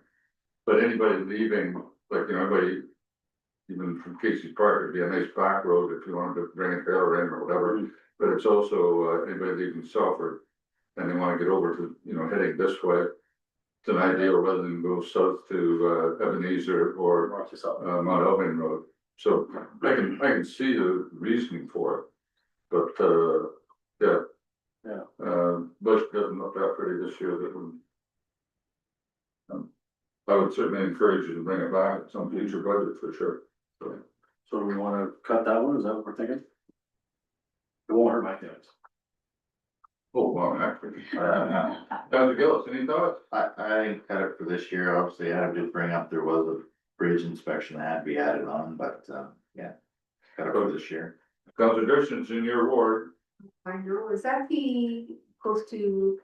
But anybody leaving, like, you know, anybody, even from Casey's Park, it'd be a nice back road if you wanted to bring a trailer in or whatever. But it's also, anybody leaving Salford and they wanna get over to, you know, heading this way. It's an ideal rather than go south to, Ebenezer or, Mark this up. Mount Elgin Road. So I can see the reasoning for it, but, yeah. Yeah. Bush doesn't look that pretty this year, that would. I would certainly encourage you to bring it back at some future budget for sure. So do we wanna cut that one? Is that what we're thinking? It won't hurt my feelings. Oh, well, actually. Dr. Gillis, any thoughts? I think cut it for this year, obviously, I did bring up, there was a bridge inspection that had to be added on, but, yeah. Cut it for this year. Counselor Derson's in your ward. I know, is that the, close to?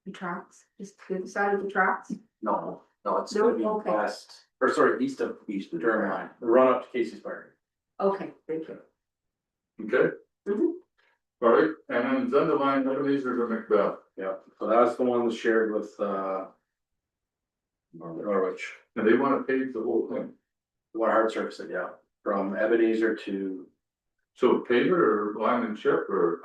The tracks, just to the side of the tracks? No, it's No? gonna be Okay. west, or sorry, east of Durham line, the run up to Casey's Park. Okay, thank you. Okay, All right, and then Zunderline, Ebenezer to Macbeth, Yeah, so that's the one that's shared with, Norwich. and they wanna pave the whole thing. What hard surface it, yeah, from Ebenezer to, So pave it or line and chip or?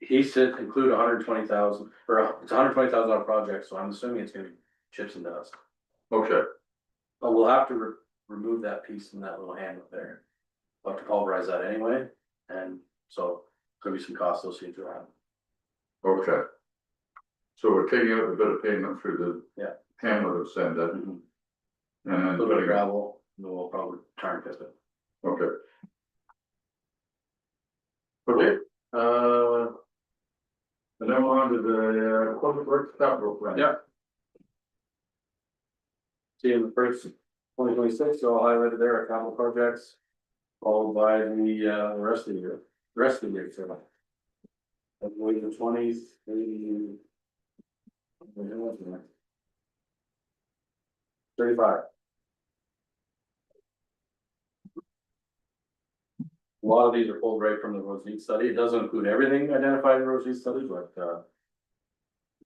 he said include 120,000, or it's $120,000 project, so I'm assuming it's gonna be chips and dust. Okay, But we'll have to remove that piece from that little handle there. We'll have to pulverize that anyway, and so gonna be some costs associated with that. okay. So we're taking out a bit of pavement through the. Yeah. Hamlet of Senda. Mhm. And A then. little bit of gravel, and then we'll probably turn test it. Okay. Okay, and then we're on to the, public works capital plan. Yeah. See, in the first 2026, so I'll highlighted there are capital projects, followed by the rest of the year, so. I believe the 20s, maybe. 35. A lot of these are pulled right from the roads needs study. It doesn't include everything identified in the roads needs study, but a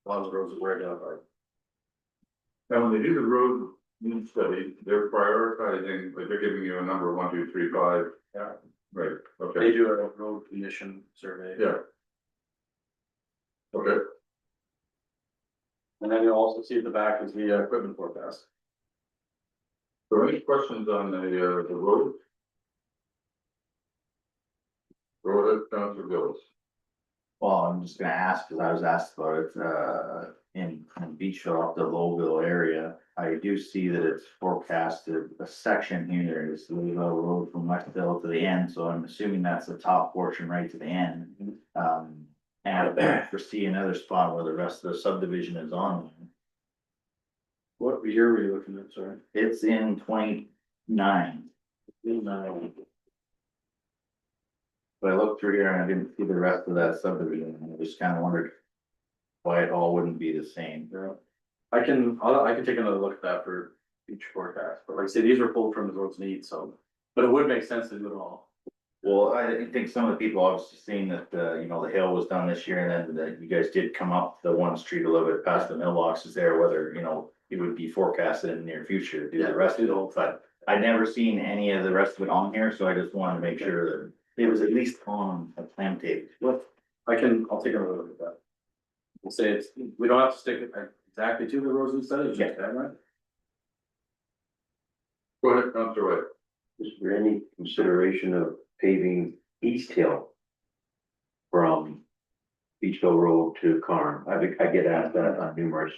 lot of the roads that were identified. And when they do the road need study, they're prioritizing, like they're giving you a number 1, 2, 3, 5. Yeah. Right, They okay, do a road condition survey. yeah. Okay, And then you'll also see at the back is the equipment forecast. so any questions on the road? Road, Councilor Gillis. Well, I'm just gonna ask, cause I was asked about it, in Beachville, up the Lowville area. I do see that it's forecasted, a section here is the Lowville Road from Westville to the end, so I'm assuming that's the top portion right to the end. And I foresee another spot where the rest of the subdivision is on. What year were you looking at, sorry? It's in 29. But I looked through here and I didn't see the rest of that subdivision, and I just kinda wondered why it all wouldn't be the same. Yeah. I can take another look at that for each forecast, but like I say, these are pulled from the roads needs, so. But it would make sense to do it all. Well, I think some of the people obviously seen that, you know, the hill was done this year, and then that you guys did come up the one street a little bit past the mailboxes there, whether, you know, it would be forecasted in the near future to do the rest of it, but I'd never seen any of the rest of it on here, so I just wanted to make sure that it was at least on a plan tape. I'll take another look at that. We'll say it's, we don't have to stick it exactly to the roads and study, just that, right? Go ahead, Councilor White. Is there any consideration of paving East Hill? From Beachville Road to Carn? I get asked that on numerous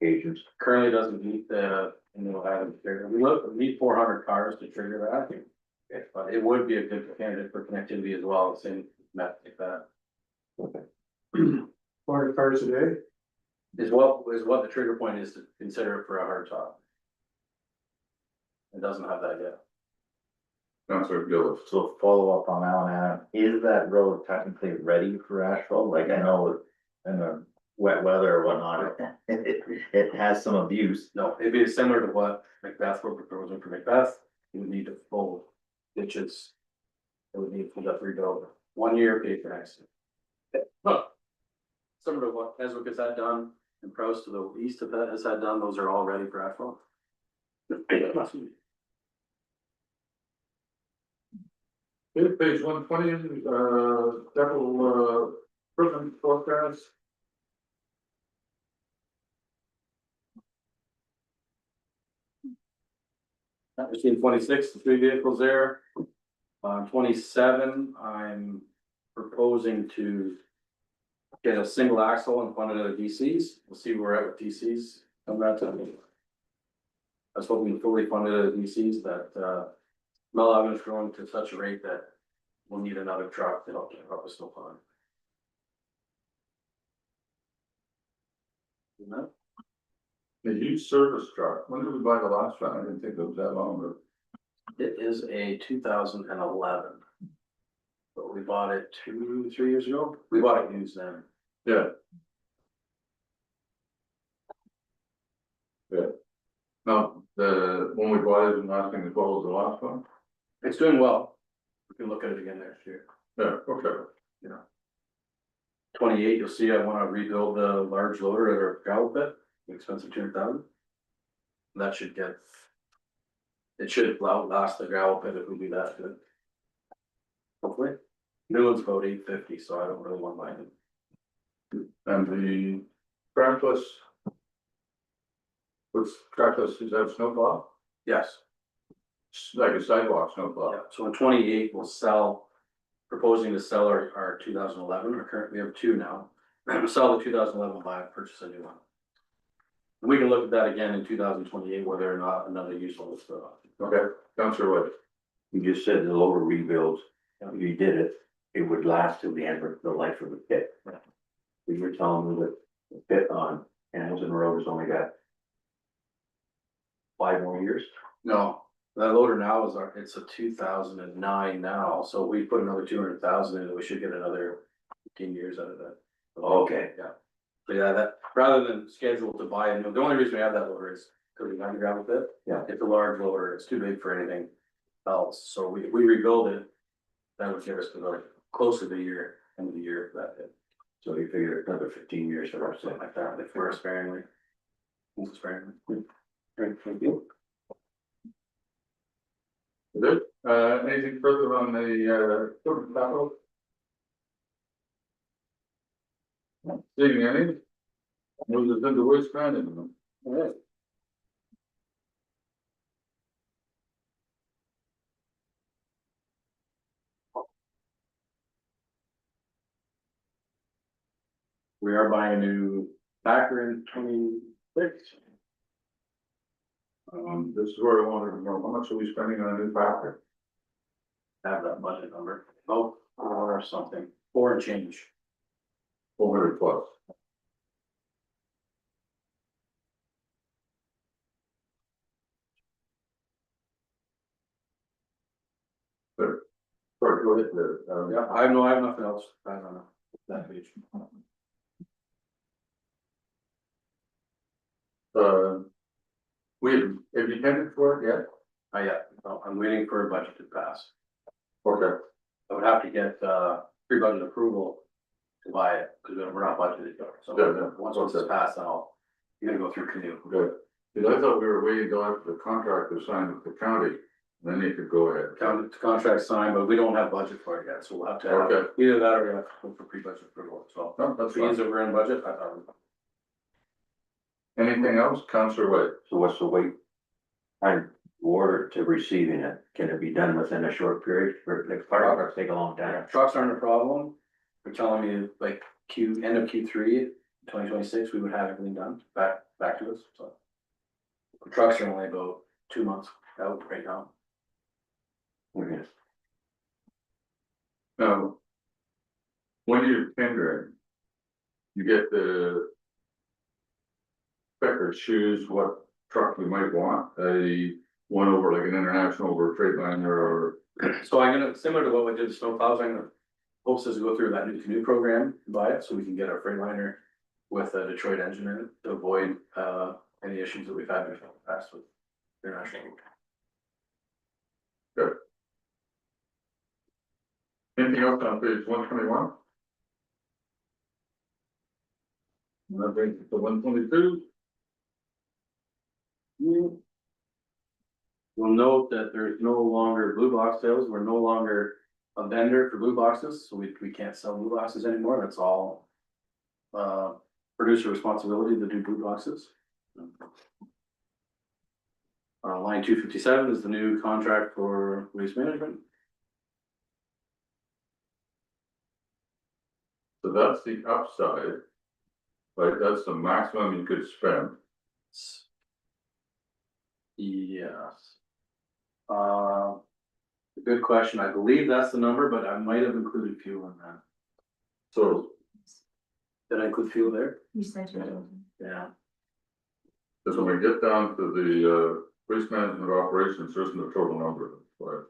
occasions. Currently doesn't meet the, we need 400 cars to trigger that, I think. But it would be a good candidate for connectivity as well, same method like that. 400 cars a day? Is what the trigger point is to consider it for a hard top. It doesn't have that yet. Councilor Gillis. So follow up on that one, Adam, is that road technically ready for asphalt? Like, I know in the wet weather or whatnot, it has some abuse. No, it'd be similar to what Macbeth were proposing for Macbeth. You would need to full ditches. It would need to rebuild 1 year pay for next year. Similar to what Keswick has had done and Prowse to the east of that has had done, those are all ready for asphalt. Okay, page 120, capital, equipment forecast. We've seen 26, the 3 vehicles there. 27, I'm proposing to get a single axle and one of the DCs. We'll see where we're at with DCs. Come back to me. I was hoping to fully funded DCs that Mel Avenue is growing to such a rate that we'll need another truck to help us still fund. The used service truck, when did we buy the last one? I didn't think it was that long ago. It is a 2011. But we bought it 2-3 years ago. We bought it used then. Yeah. Yeah. Now, when we bought it, and last thing as well as the last one? It's doing well. We can look at it again next year. Yeah, okay. 28, you'll see I wanna rebuild the large loader at our gravel pit, expensive 200,000. That should get. It should outlast the gravel pit if we do that good. Hopefully, new one's about 850, so I don't really want mine. And the trackless. What's trackless, is that snowplow? Yes, It's like a sidewalk snowplow. yeah, so in 28, we'll sell. Proposing to sell our 2011, or current, we have two now, sell the 2011, buy, purchase a new one. And we can look at that again in 2028, whether or not another useful is still. Okay, Counselor Wood. You just said the loader rebuilds, if you did it, it would last till the end of the life of the pit. You were telling me that the pit on Hamilton Road has only got 5 more years. No, that loader now is it's a 2009 now, so we put another 200,000 in it, we should get another 15 years out of that. Okay. Yeah. So yeah, that, rather than schedule to buy a new, the only reason we have that loader is because we have to gravel pit. Yeah. It's a large loader, it's too big for anything else, so we rebuild it. That would get us to the close to the year, end of the year for that pit. So you figure another 15 years or so. Something like that, if we're sparingly. Sparingly. Right, thank you. Good, anything further on the, total capital? Seeing any? Moves us into waste management. Alright. We are buying a new backer in 26. This is where I wanted to know, how much are we spending on a new backer? Have that budget number, oh, or something, 4 and change. 400 plus. Good. Sorry, go ahead there. Yeah, I have nothing else, I don't know, that page. We, have you tendered for it yet? Yeah, no, I'm waiting for a budget to pass. Okay, I would have to get, pre-budget approval to buy it, because we're not budgeted yet, so. Yeah, Once it's passed, then you're gonna go through canoe. good. Because I thought we were waiting till after the contract was signed with the county, then you could go ahead. Contract signed, but we don't have budget for it yet, so we'll have to have Okay. either that or we have to go for pre-budget approval, so. No, that's Means fine. that we're in budget, Anything else, Counselor Wade? So what's the wait time order to receiving it? Can it be done within a short period or like fireworks take a long time? trucks aren't a problem. They're telling me like end of Q3, 2026, we would have everything done, back to us, so. The trucks are only about 2 months out right now. Okay. Now. When you're tendering. You get the. Spec or choose what truck you might want, one over like an international over a Freightliner or. So I'm gonna, similar to what we did with snowplows, I'm gonna, hopes is to go through that new canoe program, buy it, so we can get our Freightliner with a Detroit engine in it, to avoid, any issues that we've had in the past with international. Good. Anything else on page 121? That brings it to 122. You'll note that there's no longer blue box sales, we're no longer a vendor for blue boxes, so we can't sell blue boxes anymore, that's all. Producer responsibility to do blue boxes. Line 257 is the new contract for waste management. So that's the upside. Right, that's the maximum you could spend. Yes. Good question, I believe that's the number, but I might have included fuel in that. So, Did I include fuel there? You said you did. Yeah. because when we get down to the, waste management operations, there isn't a total number, but.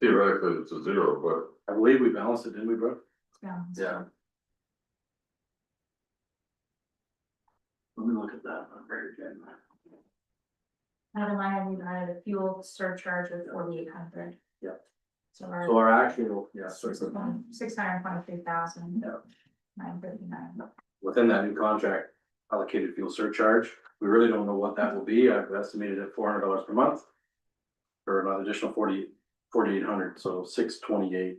Theoretically, it's a zero, but I believe we balanced it, didn't we, Brooke? Yeah. Let me look at that number again. Out of my head, we added a fuel surcharge of 4,800. So So our actual, yeah, $623,939. within that new contract allocated fuel surcharge, we really don't know what that will be. I've estimated at $400 per month. For an additional 4,800, so 628.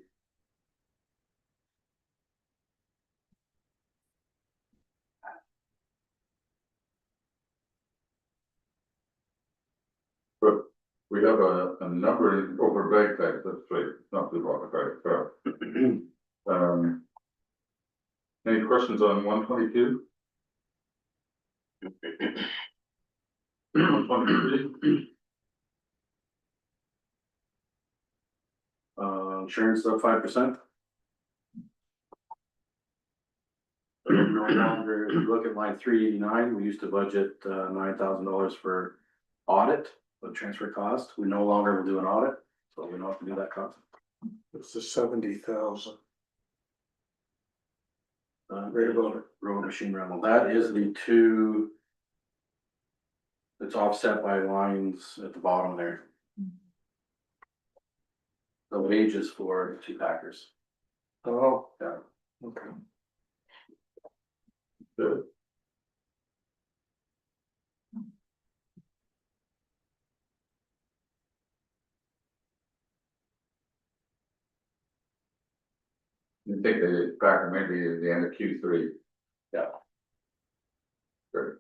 But we have a number in over bag tax, that's right, not too long, right, any questions on 122? 123? Insurance up 5%. No longer, if you look at line 389, we used to budget $9,000 for audit, the transfer cost. We no longer will do an audit, so we don't have to do that cost. It's the 70,000. Right about it. Road machine rental, that is the two. It's offset by lines at the bottom there. The wages for two packers. Oh, Yeah. okay. Good. You think the Packer maybe at the end of Q3? Yeah. Good.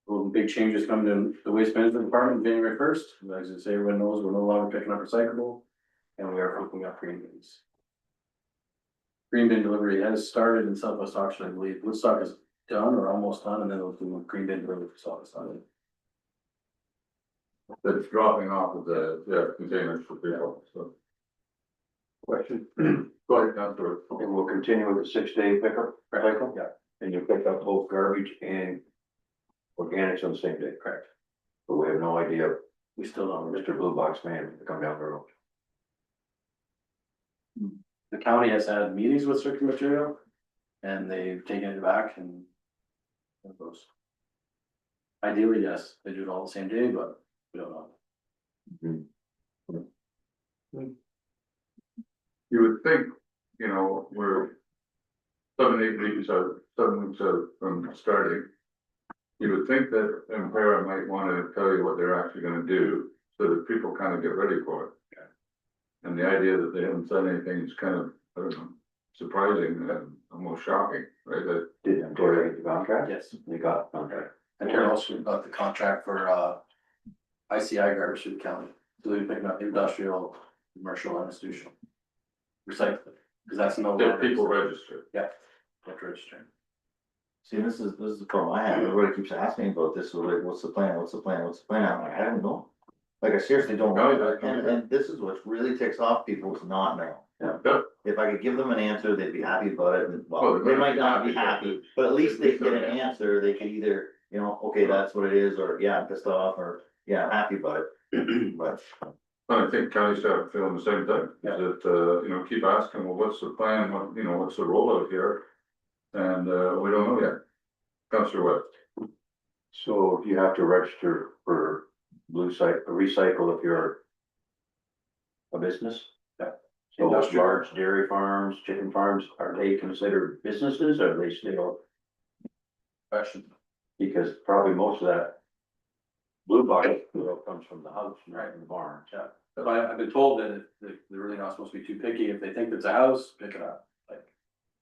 Well, the big changes come to the waste management department January 1st. As I say, everyone knows, we're no longer picking up recyclable. And we are picking up green bins. Green bin delivery has started in Southwest Auction, I believe. Woodstock is done or almost done, and then we'll do green bin delivery for Southwest Auction. That's dropping off of the containers for people, so. Question, Go ahead, Counselor. and we'll continue with the 6-day pickup cycle? Yeah. And you pick up both garbage and organics on the same day? Correct. But we have no idea, We still don't. Mr. Blue Box man to come down the road. The county has had meetings with Circuit Material and they've taken it back and. it goes. Ideally, yes, they do it all the same day, but we don't know. You would think, you know, we're 7 weeks out from starting. You would think that Impera might wanna tell you what they're actually gonna do, so that people kind of get ready for it. And the idea that they haven't said anything is kind of, I don't know, surprising and almost shocking, right? That, Did Ontario get the contract? Yes. They got the contract. And Terry also got the contract for ICI garbage through the county, so they're picking up industrial, commercial and institutional. Recycling, because that's no. that longer- people register. Yeah, have to register. See, this is the problem I have, everybody keeps asking me about this, so like, what's the plan, what's the plan, what's the plan, I'm like, I don't know. Like, I seriously don't know, and this is what really ticks off people, is not know. Yeah. If I could give them an answer, they'd be happy about it, and, Oh, well, they're they gonna might be not be happy, happy, but at least they get an answer, they could either, you know, okay, that's what it is, or yeah, I'm pissed off, or yeah, I'm happy about it. But, I think county staff feeling the same thing, Yeah. is that, you know, keep asking, well, what's the plan, what, you know, what's the rollout here? And, we don't know yet. Counselor Webb. So you have to register for recycle if you're a business? Yeah. So Industrial. large dairy farms, chicken farms, are they considered businesses, or are they still? Question. Because probably most of that blue bucket comes from the house, right, in the barn. Yeah, but I've been told that they're really not supposed to be too picky. If they think it's a house, pick it up, like.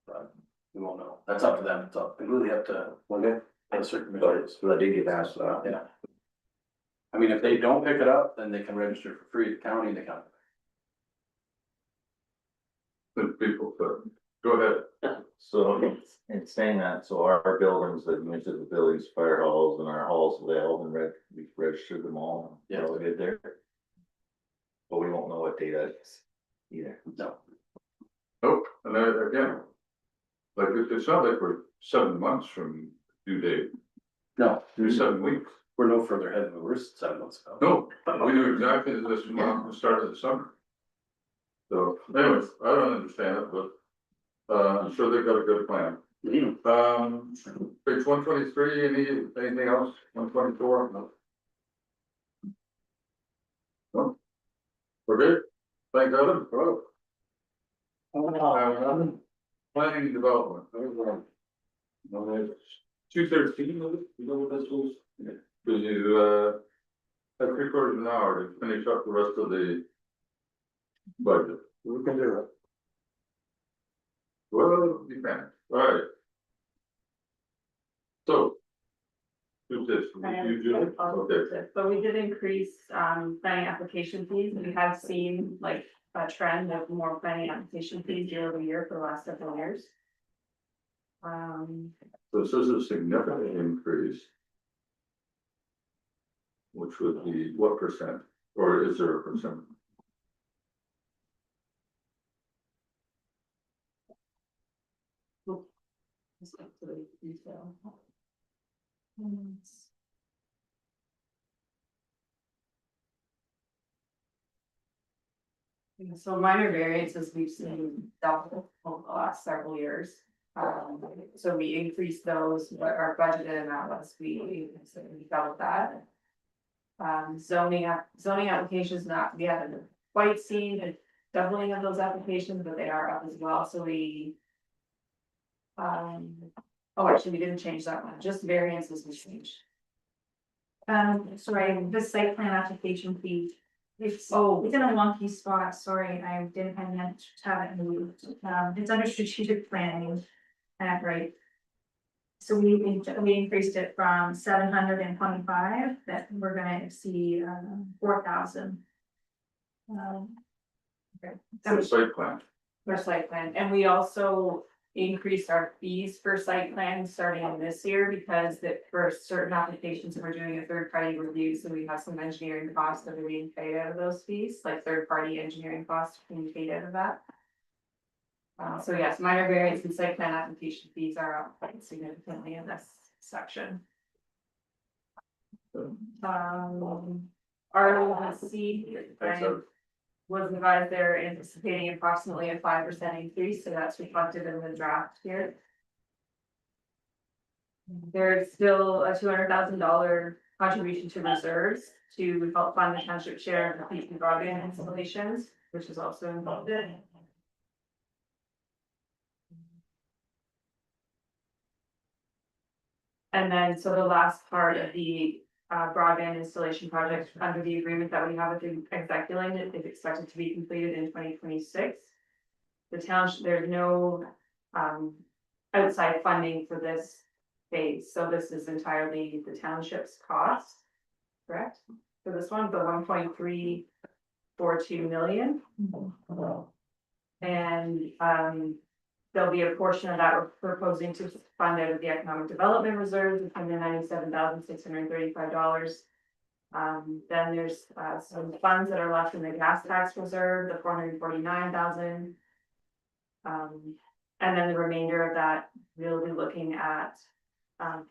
But we won't know. That's up to them. It's up, completely up to. A certain materials. So I did get asked that. Yeah. I mean, if they don't pick it up, then they can register for free at the county and the county. The people, go ahead. so, in saying that, so our buildings, the municipal buildings, fire halls and our halls, they all been we've registered them all, Yeah. all good there. But we won't know what data is either. No. Nope, and again. Like, it's not like we're 7 months from due date, No, there's 7 weeks. we're no further ahead than we were 7 months ago. No, we knew exactly this month, the start of the summer. So anyways, I don't understand it, but, I'm sure they've got a good plan. Page 123, anything else, 124? We're good, thank God, bro. Planning and development. No, it's 2:13, you know what this was? Do you, have 3/4 of an hour to finish up the rest of the budget? We can do it. Well, you can, alright. So. Who's this? You, Julie? Okay, So we did increase, planning application fees, we have seen like a trend of more planning application fees year over year for the last several years. so this is a significant increase. Which would be what percent, or is there a percent? Let's get to the detail. So minor variances we've seen double over the last several years. So we increased those, what our budgeted amount was, we doubled that. Zoning applications we haven't quite seen a doubling of those applications, but they are up as well, so we. Oh, actually, we didn't change that one, just variances we changed. Sorry, the site plan application fee. It's in a wonky spot, sorry, I meant to have it moved, it's under strategic planning. Right. So we increased it from 725, that we're gonna exceed 4,000. For site plan, For site plan, and we also increased our fees for site plan starting in this year, because that for certain applications, we're doing a third party review, so we have some engineering costs that are being paid out of those fees, like third party engineering costs being paid out of that. So yes, minor variance and site plan application fees are up quite significantly in this section. ROC was advised they're anticipating approximately a 5% increase, so that's reflected in the draft here. There's still a $200,000 contribution to reserves to help fund the township share of the heat and broadband installations, which is also involved in. And then, so the last part of the broadband installation project under the agreement that we have with the Executive is expected to be completed in 2026. The township, there's no outside funding for this phase, so this is entirely the township's cost, correct? For this one, the 1.342 million. And there'll be a portion of that we're proposing to fund out of the economic development reserve, between the $97,635. Then there's some funds that are left in the gas tax reserve, the 449,000. And then the remainder of that, we'll be looking at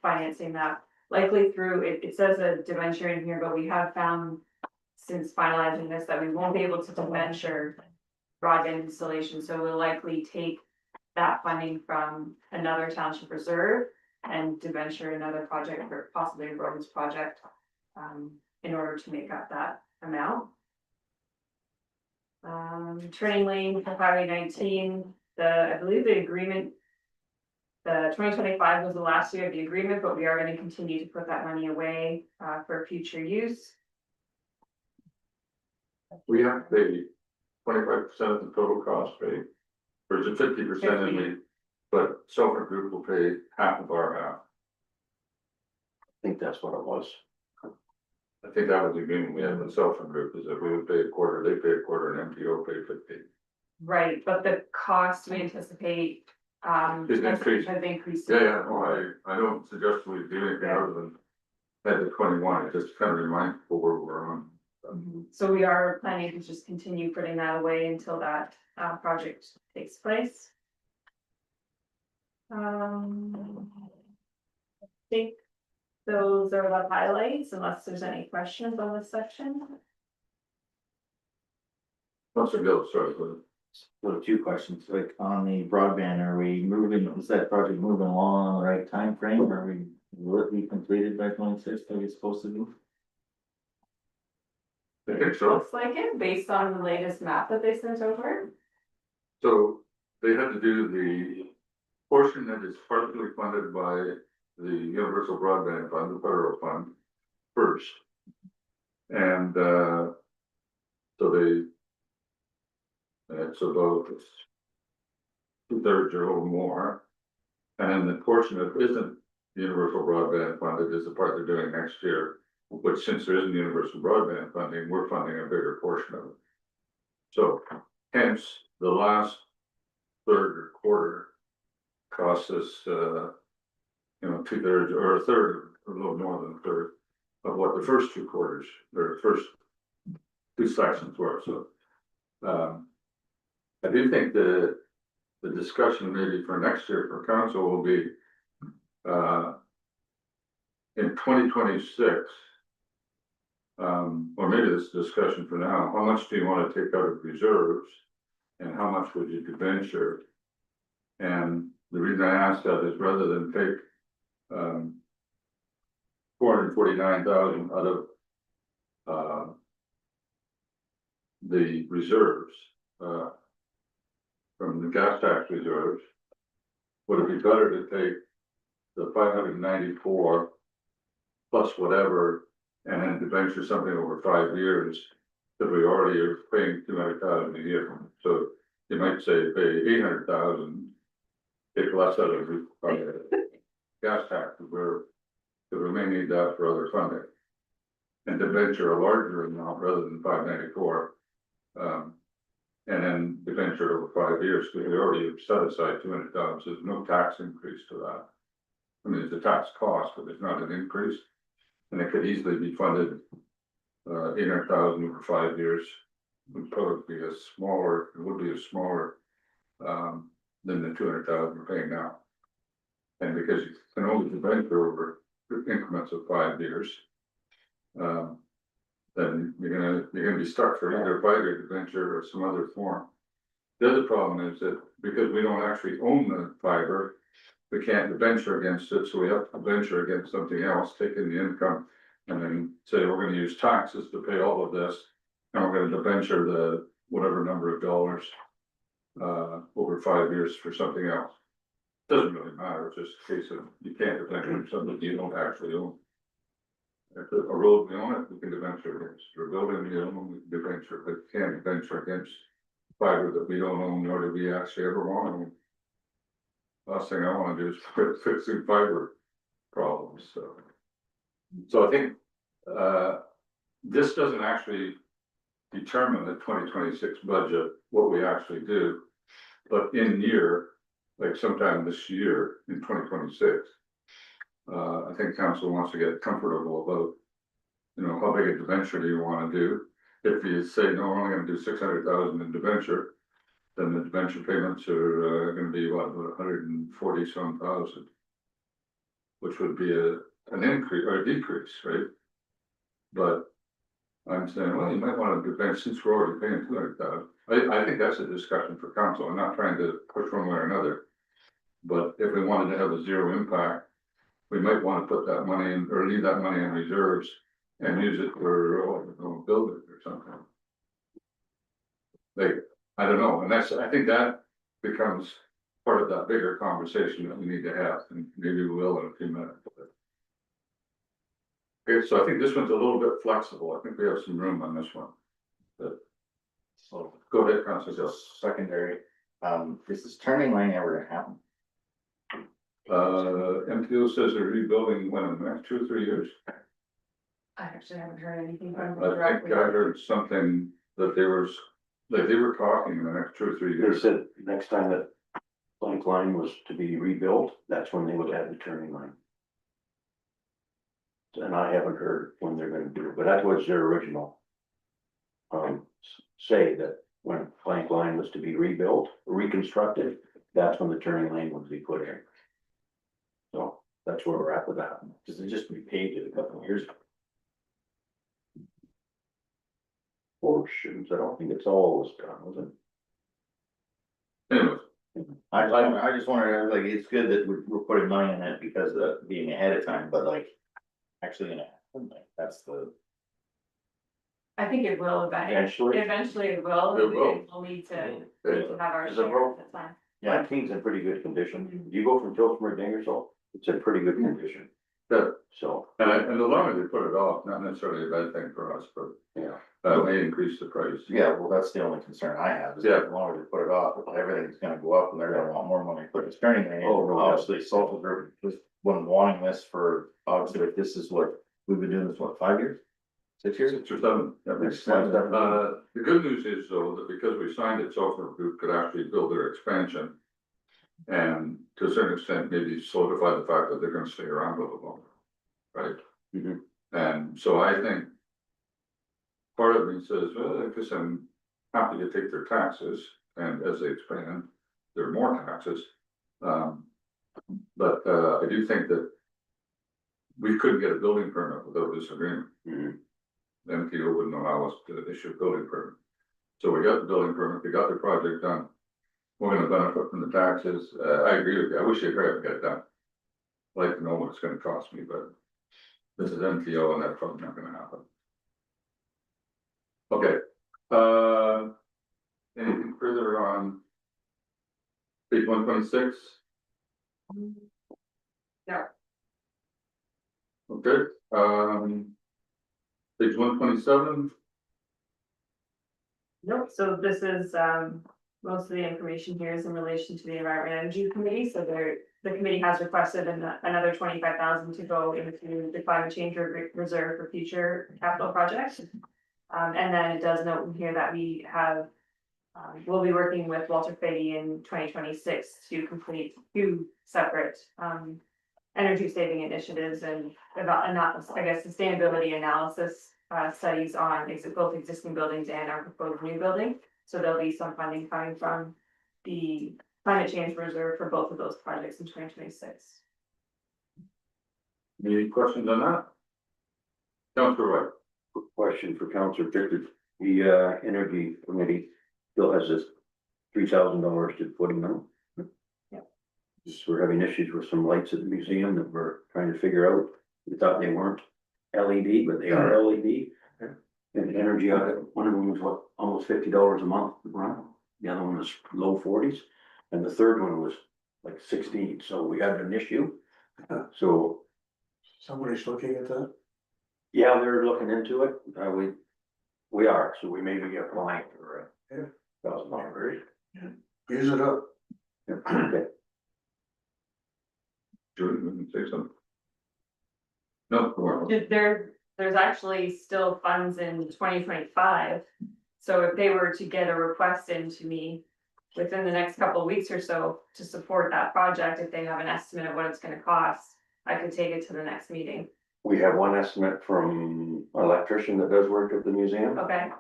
financing that likely through, it says a debenture in here, but we have found since finalizing this that we won't be able to debenture broadband installation, so we'll likely take that funding from another township reserve and debenture another project, or possibly a roads project, in order to make up that amount. Turning lane for Highway 19, I believe the agreement, the 2025 was the last year of the agreement, but we are going to continue to put that money away for future use. we have to pay 25% of the total cost, right? Or is it 50% and but Selfridge Group will pay half of our half. I think that's what it was. I think that was the agreement we had with Selfridge Group, is that we would pay a quarter, they pay a quarter, and MTO pay 50. Right, but the cost we anticipate Is increased. has increased. Yeah, well, I don't suggest we do anything other than at the 21, it just kind of reminds people where we're on. So we are planning to just continue putting that away until that project takes place. I think those are the highlights, unless there's any questions on this section. Once we go, sorry, but So 2 questions, like on the broadband, are we moving, is that project moving along on the right time frame? Will it be completed by 26 like it's supposed to be? I think so. Looks like it, based on the latest map that they sent over. So they had to do the portion that is partially funded by the Universal Broadband Fund, the federal fund, first. And, so they, it's about 2/3 or a little more. And then the portion that isn't universal broadband funded is the part they're doing next year, which since there isn't universal broadband funding, we're funding a bigger portion of it. So hence, the last third or quarter costs us, 2/3 or a third, or a little more than a third of what the first two quarters, or first two sections were, so. I do think the discussion maybe for next year for council will be, in 2026. Or maybe this discussion for now, how much do you wanna take out of reserves? And how much would you debenture? And the reason I ask that is rather than take, 449,000 out of, the reserves, from the gas tax reserves, would it be better to take the 594 plus whatever, and then debenture something over 5 years, that we already are paying 200,000 a year, so you might say pay 800,000, take less out of the gas tax, because we may need that for other funding. And debenture a larger amount rather than 594. And then debenture over 5 years, because we already have set aside 200,000, so there's no tax increase to that. I mean, it's a tax cost, but it's not an increase, and it could easily be funded, 800,000 over 5 years. Would probably be a smaller, it would be a smaller, than the 200,000 we're paying now. And because you can only debenture over increments of 5 years, then you're gonna be stuck for either a 5-year debenture or some other form. The other problem is that because we don't actually own the fiber, we can't debenture against it, so we have to debenture against something else, take in the income. And then say we're gonna use taxes to pay all of this, and we're gonna debenture the whatever number of dollars. Over 5 years for something else. Doesn't really matter, it's just a case of you can't debenture something you don't actually own. If a road we own it, we can debenture against, or a building we own, we can debenture, but can't debenture against fiber that we don't own, nor do we actually ever want to own. Last thing I wanna do is quit fixing fiber problems, so. So I think, this doesn't actually determine the 2026 budget, what we actually do. But in year, like sometime this year, in 2026. I think council wants to get comfortable about, how big a debenture do you wanna do? If you say, no, we're only gonna do 600,000 in debenture, then the debenture payments are gonna be what, about 140 some thousand. Which would be an increase or a decrease, right? But I'm saying, well, you might wanna debenture, since we're already paying 200,000. I think that's a discussion for council. I'm not trying to push one way or another. But if we wanted to have a zero impact, we might wanna put that money in, or leave that money in reserves and use it for, build it or something. Like, I don't know, and I think that becomes part of that bigger conversation that we need to have, and maybe we will in a few minutes. Okay, so I think this one's a little bit flexible. I think we have some room on this one. But, so, go ahead, Councilor Gill. Secondary, is this turning lane ever gonna happen? MTO says they're rebuilding when, in the next 2 or 3 years? I actually haven't heard anything from them I think directly. I heard something that they were talking in the next 2 or 3 They years. said next time that Blank Line was to be rebuilt, that's when they would have the turning line. And I haven't heard when they're gonna do it, but that was their original. Say that when Blank Line was to be rebuilt, reconstructed, that's when the turning lane would be put in. So that's where we're at with that, because they just repaved it a couple of years ago. Portions, I don't think it's all was done, was it? Anyways, I just wonder, like, it's good that we're putting money in it because of being ahead of time, but like. Actually gonna happen, like, that's the. I think it will Eventually. eventually it will. It will. We'll need to have our Is it share road? at the time. Yeah, King's in pretty good condition. You go from Tillsmere to Ingersoll, it's in pretty good condition, Yeah, so, and the longer they put it off, not necessarily a bad thing for us, but, yeah. may increase the price. Yeah, well, that's the only concern I have, is Yeah. that the longer they put it off, everything's gonna go up and they're gonna want more money to put this turning lane. Oh, no doubt. Obviously, social group was one wanting this for, obviously, if this is what, we've been doing this, what, 5 years? 6 years? 6 or 7, that makes Six, sense. seven. The good news is though, that because we signed it, Sulphur Group could actually build their expansion. And to a certain extent, maybe solidify the fact that they're gonna stay around a little longer, right? Mhm. And so I think. Part of me says, well, I guess I'm happy to take their taxes, and as they expand, there are more taxes. But I do think that. We couldn't get a building permit without this agreement. Mhm. The MPO wouldn't allow us to issue a building permit. So we got the building permit, we got the project done. We're gonna benefit from the taxes. I agree with you. I wish you'd hurry up and get it done. I'd like to know what it's gonna cost me, but this is MPO and that's probably not gonna happen. Okay, anything further on page 126? No. Okay, page 127. Nope, so this is, most of the information here is in relation to the Environment and Energy Committee, so the committee has requested another 25,000 to go into the climate change reserve for future capital projects. And then it does note in here that we have, we'll be working with Walter Fady in 2026 to complete 2 separate, energy saving initiatives and I guess, sustainability analysis, studies on both existing buildings and our proposed new building. So there'll be some funding coming from the climate change reserve for both of those projects in 2026. Any questions on that? Councilor White. Question for Councilor Pickard, the energy committee still has this $3,000 to put in on. Yep. Just we're having issues with some lights at the museum that we're trying to figure out. We thought they weren't LED, but they are LED. And energy audit, one of them was what, almost $50 a month to run, the other one was low 40s, and the third one was like 16, so we had an issue. So, Somebody's looking at that? yeah, they're looking into it, we are, so we may be applying for $1,000. Use it up. Yeah, okay. Julie, we can say something. No, go on. There's actually still funds in 2025. So if they were to get a request into me within the next couple of weeks or so to support that project, if they have an estimate of what it's gonna cost, I could take it to the next meeting. We have one estimate from an electrician that does work at the museum. Okay,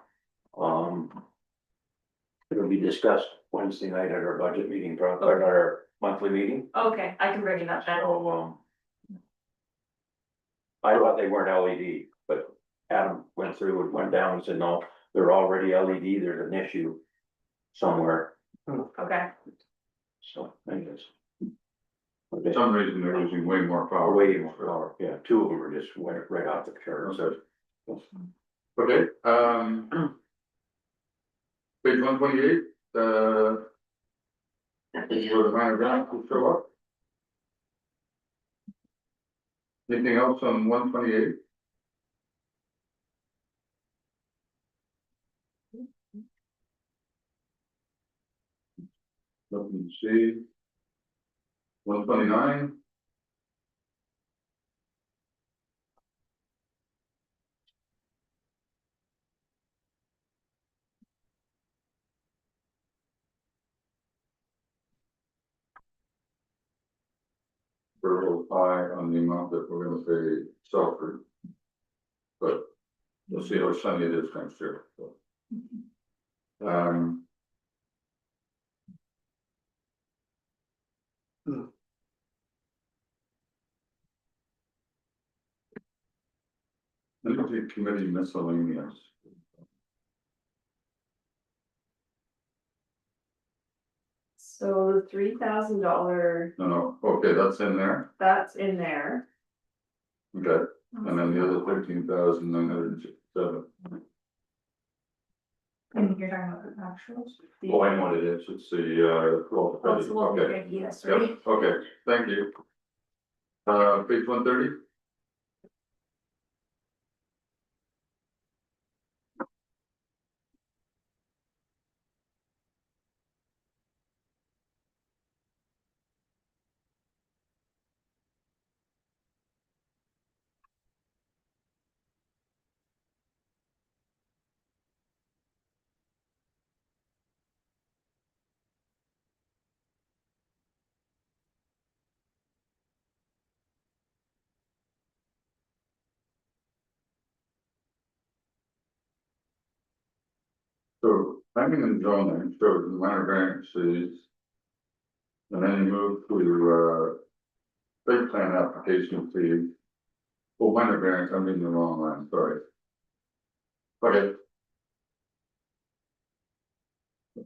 It'll be discussed Wednesday night at our budget meeting, probably, or our monthly meeting, okay, I can bring it up then. so, I thought they weren't LED, but Adam went through and went down and said, no, they're already LED, there's an issue somewhere, Okay, so, anyways. For Okay, some reason, they're using way more power. way more power, yeah, 2 of them are just went right off the chart, so. Okay, page 128, is where the minor grants will show up. Anything else on 128? Nothing to see. 129. We're a little high on the amount that we're gonna pay Salford. But we'll see how sunny it is next year, so. Energy Committee miscellaneous. so the $3,000, No, okay, that's in there, that's in there. okay, and then the other 13,967. And you're talking about the actuals? Oh, I know what it is, it's the, well, Oh, it's the local okay, yes, right? yep, okay, thank you. Page 130. So planning and zoning shows minor variances. And then you move to, site plan application fee. Oh, minor variance, I'm in the wrong line, sorry. Okay.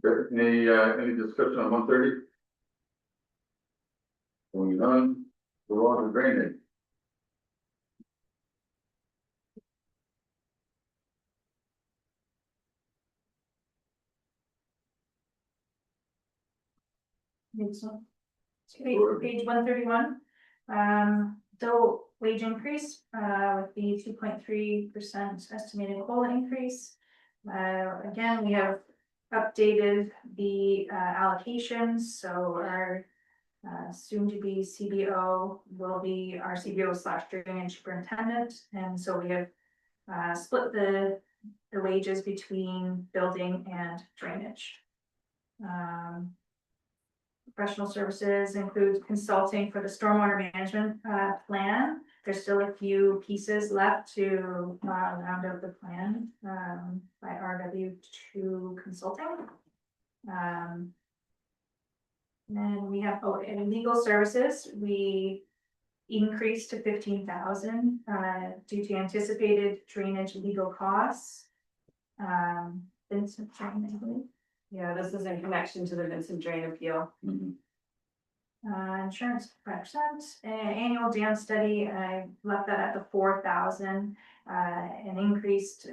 Okay, any discussion on 130? Going on, the water drainage. Page 131, so wage increase, with the 2.3% estimated COLA increase. Again, we have updated the allocations, so our soon to be CBO will be our CBO / drainage superintendent, and so we have split the wages between building and drainage. Professional services includes consulting for the stormwater management plan. There's still a few pieces left to round out the plan by RW2 Consulting. Then we have, oh, in legal services, we increased to 15,000 due to anticipated drainage legal costs. Vincent, I believe. Yeah, this is in connection to the Vincent Drain appeal. Insurance 5%, annual dam study, I left that at the 4,000, and increased,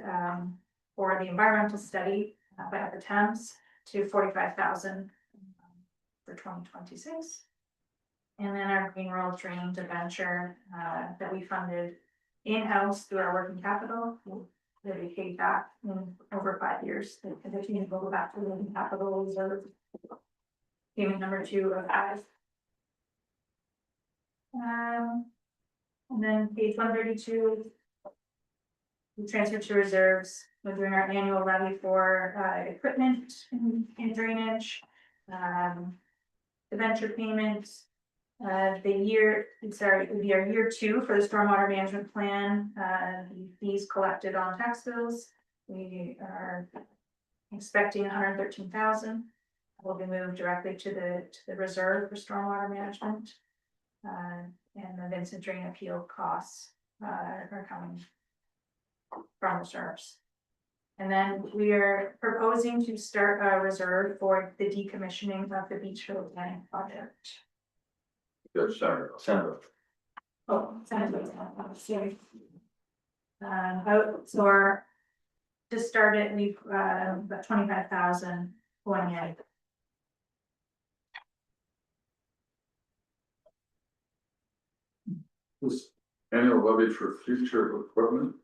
for the environmental study, by Upper Thames to 45,000 for 2026. And then our Green World Training debenture, that we funded in-house through our working capital, that we paid back in over 5 years, and continue to go back to the working capital reserve. Payment number 2 of 5. And then page 132. We transfer to reserves, we're doing our annual levy for equipment and drainage. Debenture payments. It would be our year 2 for the stormwater management plan, fees collected on tax bills. We are expecting 113,000. Will be moved directly to the reserve for stormwater management. And the Vincent Drain appeal costs are coming from reserves. And then we are proposing to start a reserve for the decommissioning of the Beachfield Planning Project. Yes, Senator. Senator. Oh, sorry. So to start it, we've about 25,000 going in. This annual levy for future equipment,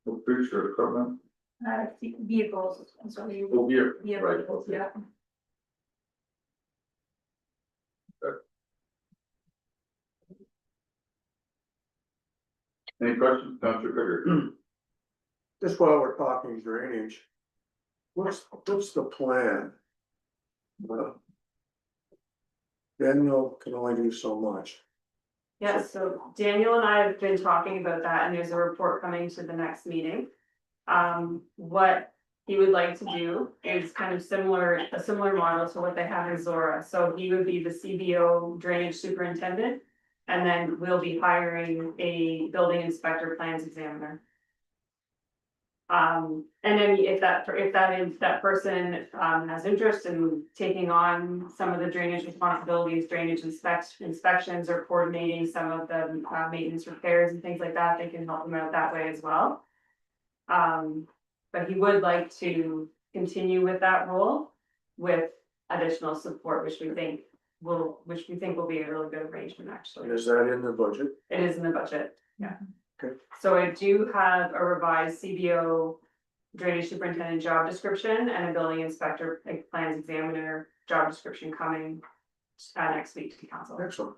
for future equipment, Vehicles, and so we. oh, here, Yeah, right, vehicles, okay. yeah. Any questions, Councilor Craiger? Just while we're talking drainage, what's the plan? Daniel can only do so much. Yes, so Daniel and I have been talking about that, and there's a report coming to the next meeting. What he would like to do is kind of a similar model to what they have in Zora. So he would be the CBO drainage superintendent. And then we'll be hiring a building inspector plans examiner. And then if that person has interest in taking on some of the drainage responsibilities, drainage inspections, or coordinating some of the maintenance repairs and things like that, they can help them out that way as well. But he would like to continue with that role with additional support, which we think will be a really good arrangement, actually. Is that in the budget? It is in the budget, yeah. Okay. So I do have a revised CBO drainage superintendent job description and a building inspector, like, plans examiner job description coming next week to council. Excellent.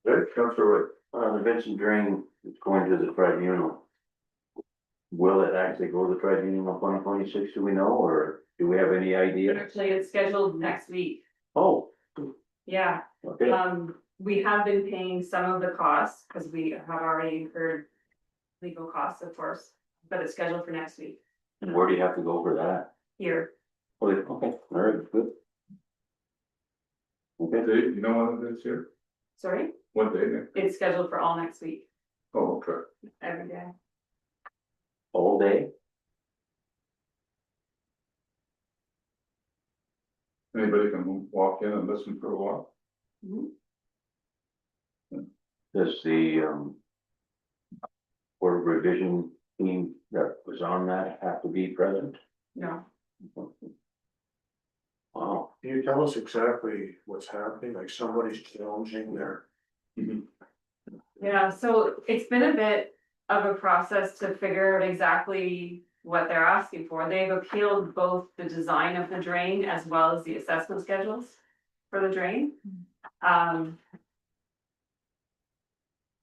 Okay, Councilor White. The Vincent drain is going to the tribunal. Will it actually go to the tribunal in 2026, do we know, or do we have any idea? Actually, it's scheduled next week, Oh, yeah. okay, We have been paying some of the costs, because we have already incurred legal costs, of course, but it's scheduled for next week and where do you have to go for that? here. Okay, all right, good. What Okay, date, you know when it is here? Sorry, What day next? it's scheduled for all next week, Oh, okay. every day. all day? Anybody can walk in and listen for a while? Mhm. Does the, board of revision team that was on that have to be present? No, Wow, Can you tell us exactly what's happening, like somebody's challenging their, yeah, so it's been a bit of a process to figure out exactly what they're asking for. They've appealed both the design of the drain as well as the assessment schedules for the drain.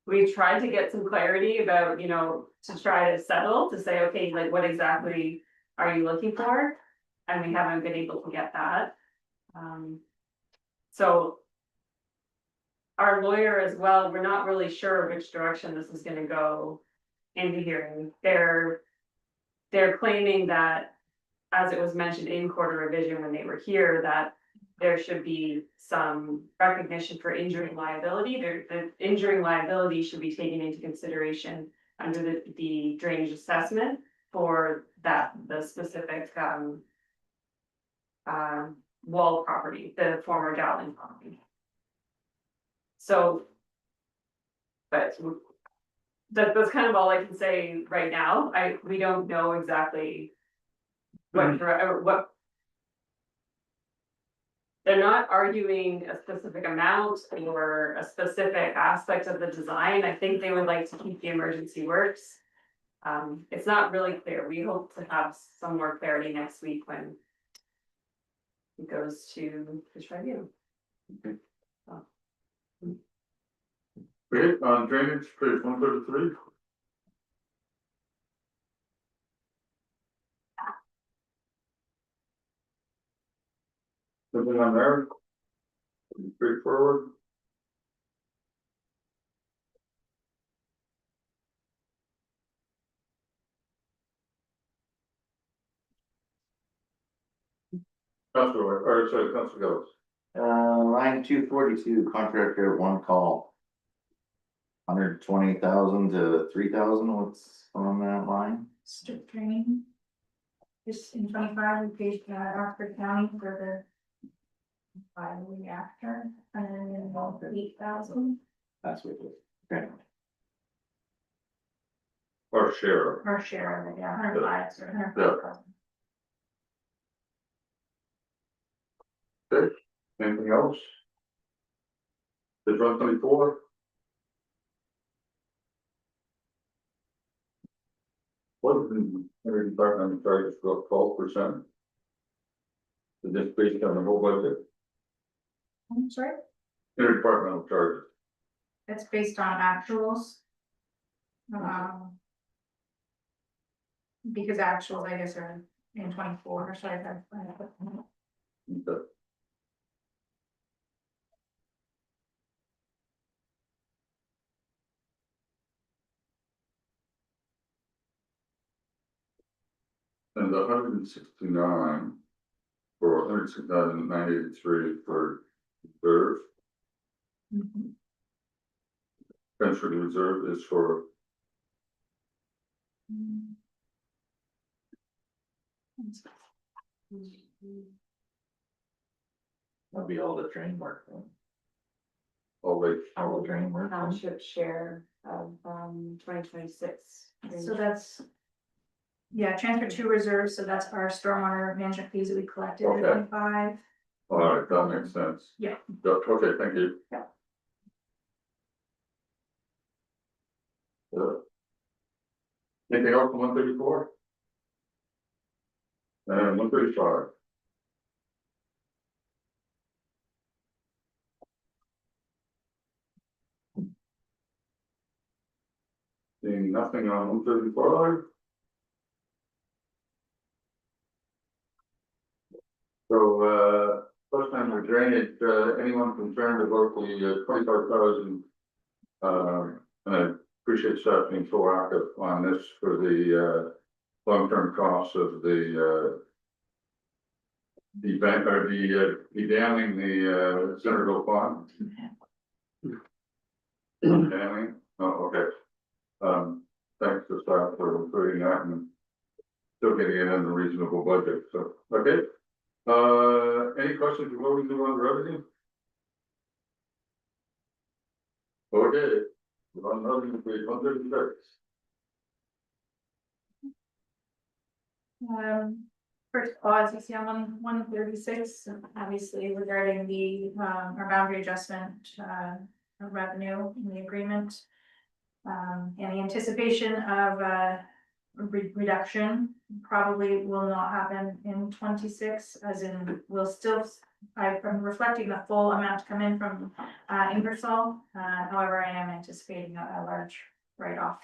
We tried to get some clarity about, to try to settle, to say, okay, like, what exactly are you looking for? And we haven't been able to get that. So our lawyer as well, we're not really sure which direction this is gonna go in the hearing. They're claiming that, as it was mentioned in court of revision when they were here, that there should be some recognition for injury and liability. The injury and liability should be taken into consideration under the drainage assessment for the specific wall property, the former Dowling property. So, but that's kind of all I can say right now. We don't know exactly what. They're not arguing a specific amount or a specific aspect of the design. I think they would like to keep the emergency works. It's not really clear. We hope to have some more clarity next week when it goes to the tribunal. Okay, on drainage, page 133. Something on there? Straightforward. Councilor, or sorry, Councilor Gillis. Line 242, contractor one call. 120,000 to 3,000, what's on that line? Strip drain. Just in 25, we paid Oxford County for the finally after, and then involved 8,000 That's what it is. Okay. Or share. our share of it, yeah, 105, so 105,000. Okay, anything else? Page 124. What is the energy department charges for 12%? Is this based on the whole budget? I'm sorry, Interdepartmental charges. that's based on actuals. Because actuals, I guess, are in 24, so I have. Okay. And 169 for 169,983 for reserve. Transfer to reserve is for That'll be all the drain work. all the All the drain work. Township share of, 2026. So that's. Yeah, transfer to reserve, so that's our stormwater management fees that we collected in Okay. 25. All right, that makes sense. Yeah. Okay, thank you. Yeah. Anything else from 134? And 135? Seeing nothing on 135? So, first time for drainage, anyone concerned about the 25,000? And I appreciate staff being proactive on this for the long-term costs of the bank, or the damming the Centerville Pond. Damming, oh, okay. Thanks to staff for including that and still getting it in a reasonable budget, so, okay. Any questions before we move on to revenue? Okay, we're on revenue, page 136. First clause, you see on 136, obviously regarding the, our boundary adjustment, of revenue in the agreement. And the anticipation of, reduction probably will not happen in 26, as in, we'll still, I'm reflecting the full amount to come in from, Ingersoll. However, I am anticipating a large write-off.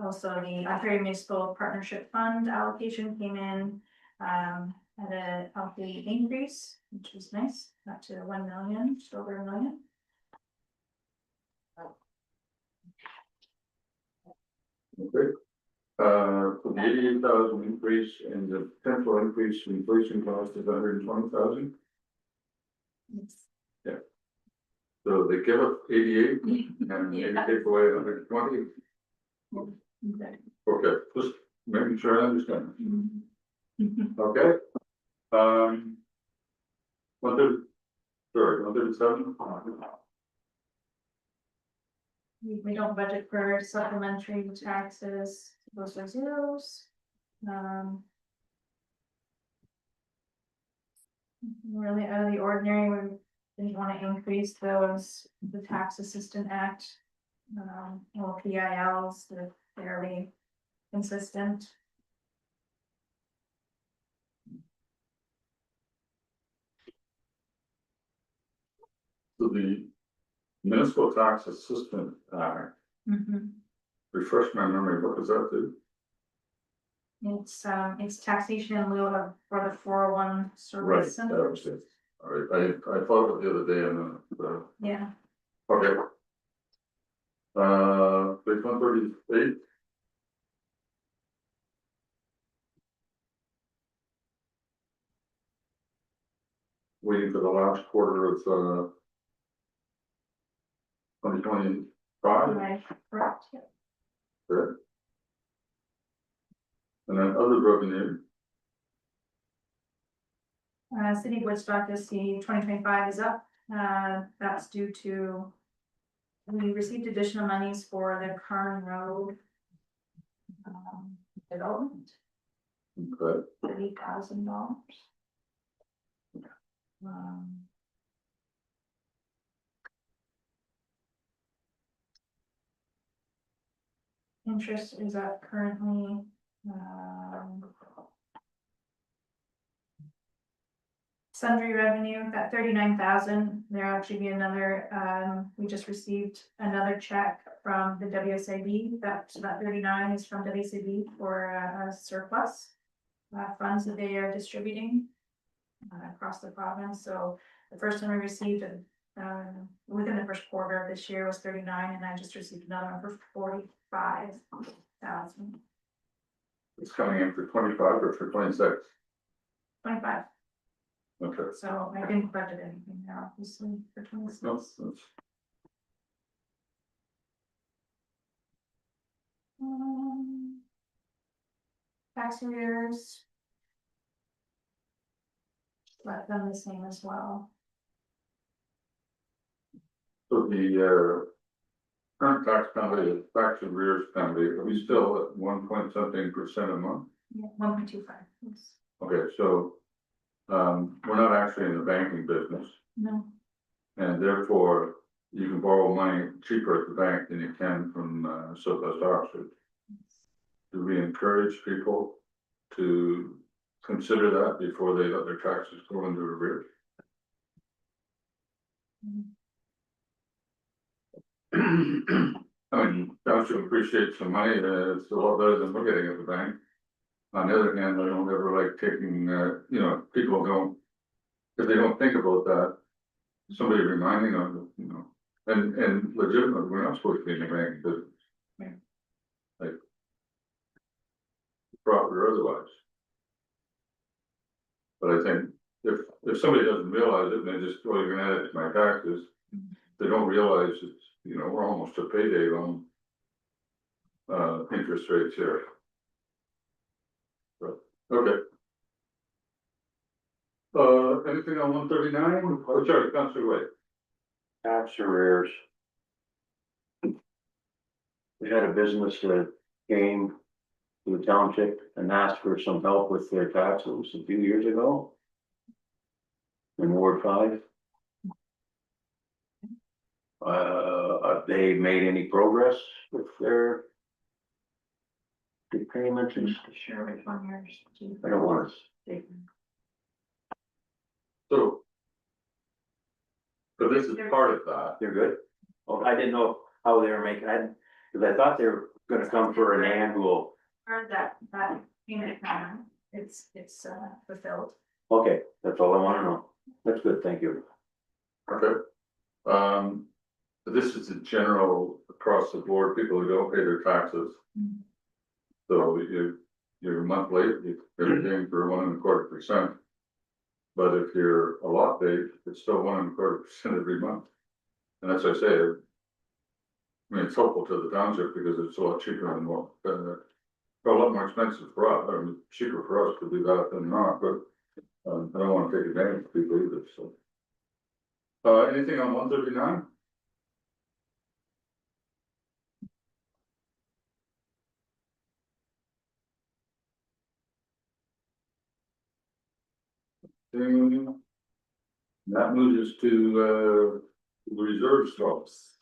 Also, the Ontario Municipal Partnership Fund allocation came in at a healthy increase, which was nice, up to 1 million, just over 1 million. Okay. For the 88,000 increase and the potential increase in inflation cost is 120,000. So they give us 88 and they Yeah. take away 120. Okay. Okay, just making sure I understand. Mhm. Okay. 130, sorry, 137. We don't budget for supplementary taxes, those are zeros. Really out of the ordinary, we didn't want to increase those, the Tax Assistant Act. Or PILs, they're fairly consistent. So the municipal tax assistant act, refresh my memory, what does that do? It's taxation in lieu of for the 401 Right, service. that was it. All right, I thought of it the other day and then, Yeah, okay. Page 138. Waiting for the last quarter of 2025, right, correct, yeah. correct? And then other revenue, City of Woodstock, this the 2025 is up, that's due to. We received additional monies for the Carn Road. Development, okay, $30,000. Interest is up currently, sundry revenue, that 39,000, there'll actually be another, we just received another check from the WSIB, that 39 is from WSIB for a surplus. Funds that they are distributing across the province, so the first one we received within the first quarter of this year was 39, and I just received another one for 45,000. it's coming in for 25 or for 26, 25, okay. so I didn't budget anything there, obviously, for 26. No, that's- Tax arrears. Let them the same as well. So the, current tax penalty, tax arrears penalty, are we still at 1 point something% a month? 1.25, yes. Okay, so, we're not actually in the banking business, No, and therefore you can borrow money cheaper at the bank than you can from, surplus Oxford. Do we encourage people to consider that before they let their taxes go into arrears? I mean, township appreciates some money, it's a lot better than we're getting at the bank. On the other hand, I don't ever like taking, people don't, if they don't think about that, somebody reminding them, and legitimately, we're not supposed to be in the bank business. Like, profit or otherwise. But I think if somebody doesn't realize it, and they just, oh, you're gonna add it to my taxes, they don't realize it's, we're almost a payday loan. Interest rates here. But, okay. Anything on 139? Oh, sorry, Councilor Wade. Tax arrears. We had a business that came to the township and asked for some help with their taxes a few years ago. In Ward 5. Have they made any progress with their payments and stuff? sure which one yours. I don't want to. So this is part of that. They're good? Oh, I didn't know how they were making, cause I thought they were gonna come for an annual, Or that payment plan, it's fulfilled. okay, that's all I wanna know. That's good, thank you. Okay. This is a general across the board, people who don't pay their taxes. So you're a month late, you're paying for 1.25%. But if you're a lot late, it's still 1.25% every month. And as I say, I mean, it's helpful to the township because it's a lot cheaper and more, a lot more expensive for us. I mean, cheaper for us to do that than not, but I don't want to take advantage of people either, so. Anything on 139? That moves us to, the reserve stocks.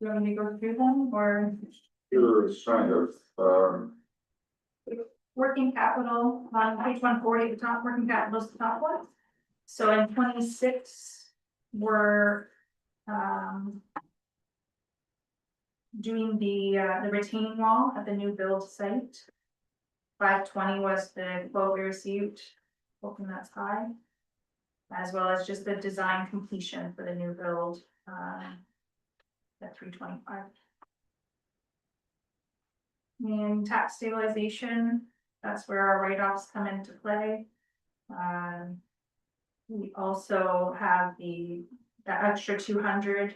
You want me to go through them or? Here is kind of, Working capital, on page 140, the top working capital is the top one. So in 26, we're doing the retaining wall at the new build site. 520 was the quote we received, hoping that's high. As well as just the design completion for the new build, at 325. And tax stabilization, that's where our write-offs come into play. We also have the extra 200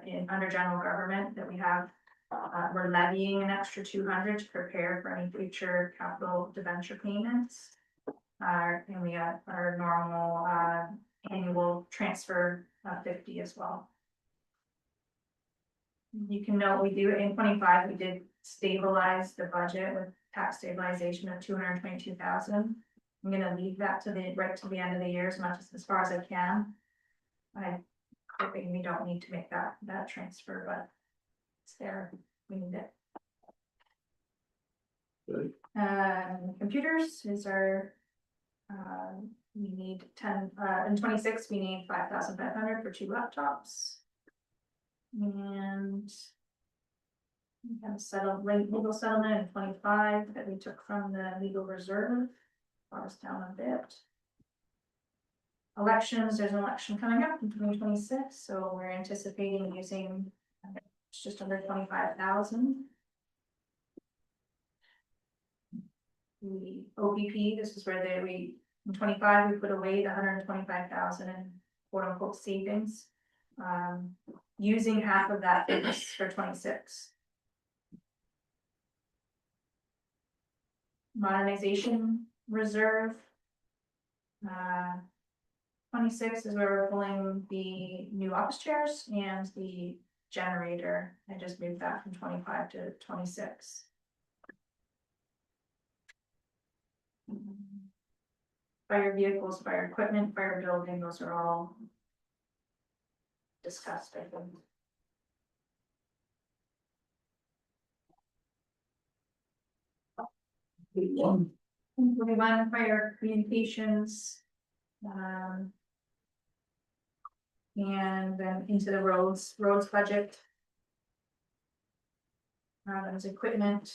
in under general government that we have. We're levying an extra 200 to prepare for any future capital debenture payments. And we got our normal annual transfer of 50 as well. You can note we do in 25, we did stabilize the budget with tax stabilization of 222,000. I'm gonna leave that to right to the end of the year as far as I can. I hoping we don't need to make that transfer, but it's there, we need it. Okay. Computers is our, we need 10, in 26, we need 5,500 for 2 laptops. And we have settled legal settlement in 25 that we took from the legal reserve, brought us down a bit. Elections, there's an election coming up in 2026, so we're anticipating using just under 25,000. The OPP, this is where in 25, we put away the 125,000 in quote unquote savings. Using half of that for 26. modernization reserve. 26 is where we're pulling the new office chairs and the generator. I just moved that from 25 to 26. Fire vehicles, fire equipment, fire building, those are all discussed, I think. One, 21 fire communications. And then into the roads budget. There's equipment,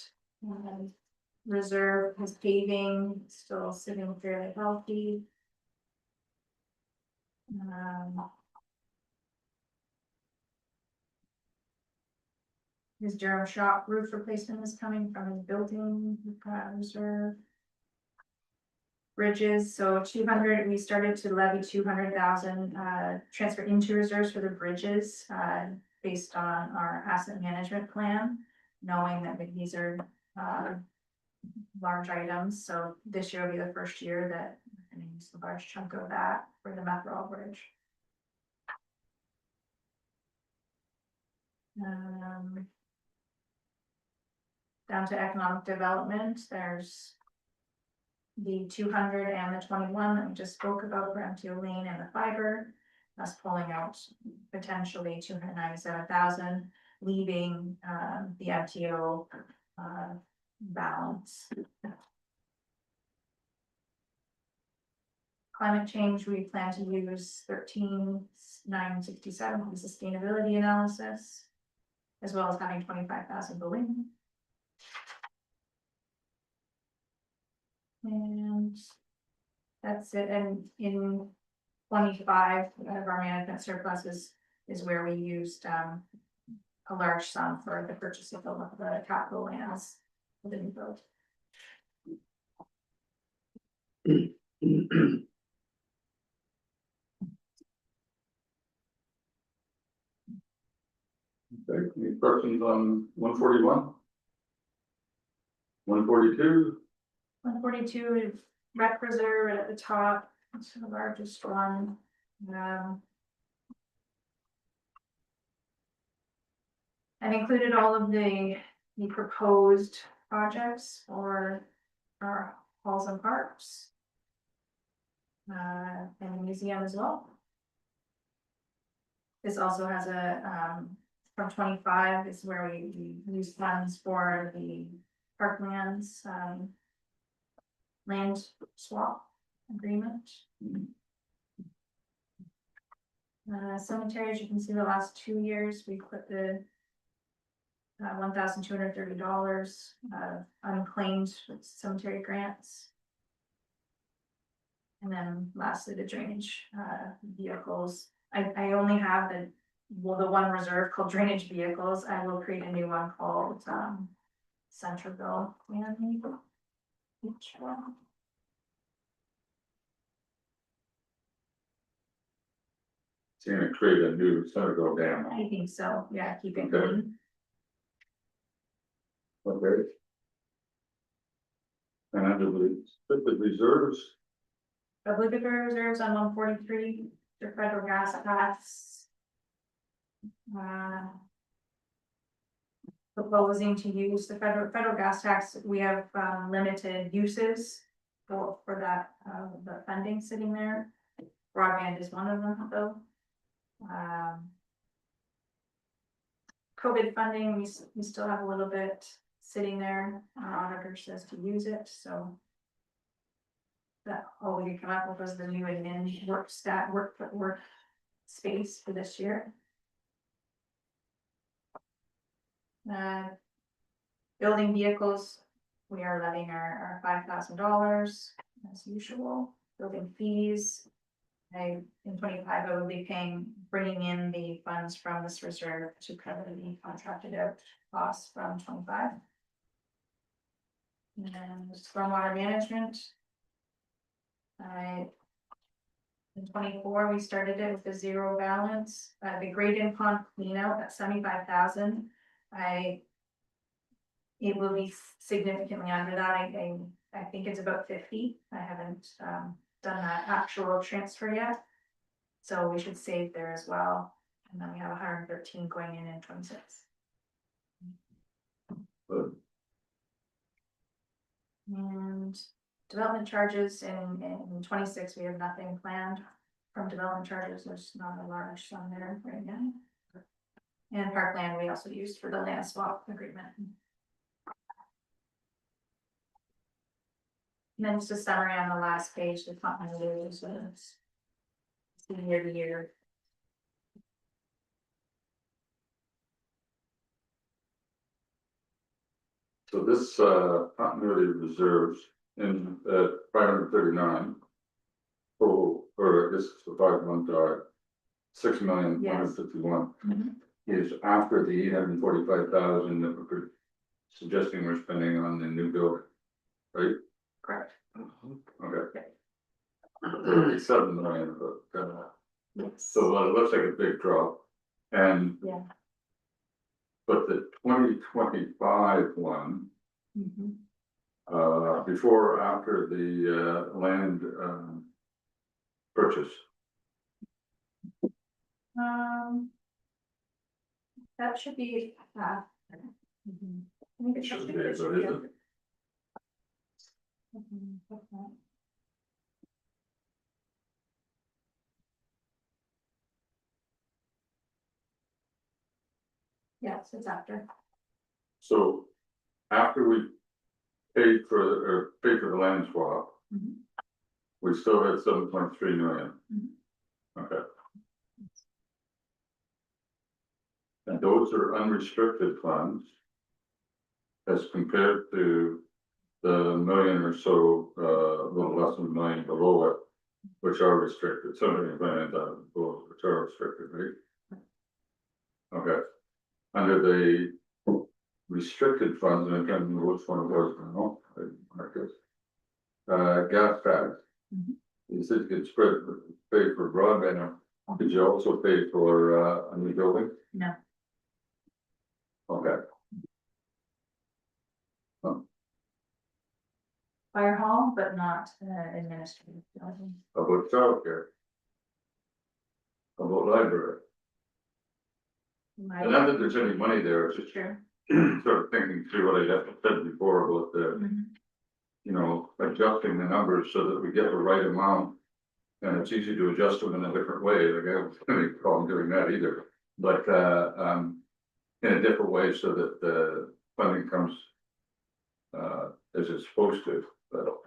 reserve has paving, still sitting fairly healthy. His Durham shop roof replacement is coming from his building, reserve. Bridges, so 200, we started to levy 200,000, transfer into reserves for the bridges, based on our asset management plan. Knowing that these are, large items, so this year will be the first year that we're gonna use a large chunk of that for the Metro Bridge. Down to economic development, there's the 200 and the 21 that we just spoke about for MTO Lane and the fiber. That's pulling out potentially 297,000, leaving the MTO balance. Climate change, we plan to use 13,967 for the sustainability analysis, as well as having 25,000 building. And that's it, and in 25 of our management surpluses is where we used a large sum for the purchase of the capital lands for the new build. okay, any questions on 141? 142, 142 is rec reserve at the top, it's the largest one. I've included all of the proposed projects for our halls and parks. And the museum as well. This also has a, from 25 is where we use funds for the parklands, land swap agreement. Cemetery, as you can see, the last 2 years, we put the $1,230 unclaimed cemetery grants. And then lastly, the drainage vehicles. I only have the one reserve called drainage vehicles. I will create a new one called Centerville. And each one. it's gonna create a new Centerville Dam. I think so, yeah, keep it Okay. clean. Okay. And under the reserves, Obligatory reserves on 143, the federal gas tax. Proposing to use the federal gas tax, we have limited uses for that, the funding sitting there. Broadband is one of them though. COVID funding, we still have a little bit sitting there, our auditor says to use it, so. That all we come up with was the new admin work space for this year. Building vehicles, we are levying our $5,000 as usual. Building fees, in 25 I will be bringing in the funds from this reserve to cover the contracted out costs from 25. And stormwater management. In 24, we started it with a zero balance. The gradient pond clean out at 75,000. It will be significantly under that. I I think it's about 50. I haven't, done that actual transfer yet. So we should save there as well. And then we have 113 going in 26. Good. And development charges in 26, we have nothing planned from development charges, there's not a large sum there right now. And parkland we also used for the land swap agreement. And then just a summary on the last page, the continuity is year to year. So this, continuity reserves in, 539. Or I guess it's the 5 month, 6,151 Mhm. is after the 845,000 that we're suggesting we're spending on the new building, right? Correct. Okay. 37 million, Yes. so it looks like a big drop, and. Yeah. But the 2025 one, Mhm. before or after the, land, purchase, That should be, mhm. I think it Should should be, be. but is it? Okay. Yes, it's after. So after we paid for the land swap. Mhm. We still had 7.3 million. Mhm. Okay. And those are unrestricted funds. As compared to the million or so, a little less than a million below it. Which are restricted, below, which are restricted, right? Okay. Under the restricted funds, and I can't remember which one it was now, Marcus. Gas tax. Mhm. You said you could pay for broadband, did you also pay for, a new building? No. Okay, Fire hall, but not administrative building. how about childcare? How about library? And not that there's any money there, it's just Sure. sort of thinking through what I said before about the, Mhm. you know, adjusting the numbers so that we get the right amount. And it's easy to adjust them in a different way, like I don't have any problem doing that either, but, in a different way so that the funding comes. As it's supposed to, but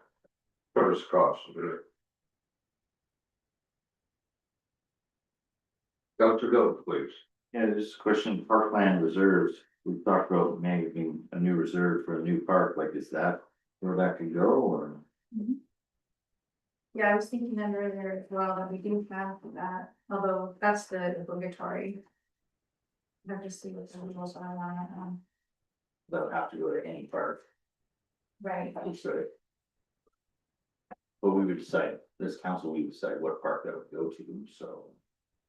covers costs, really. Dr. Go, please. Yeah, this question, parkland reserves, we talked about maybe a new reserve for a new park, like is that where that could go or? Yeah, I was thinking under there as well, that we do have that, although that's the obligatory. I have to see what the rules are on it, That would have to go to any park, right, I would say. But we would decide, this council, we would decide what park that would go to, so.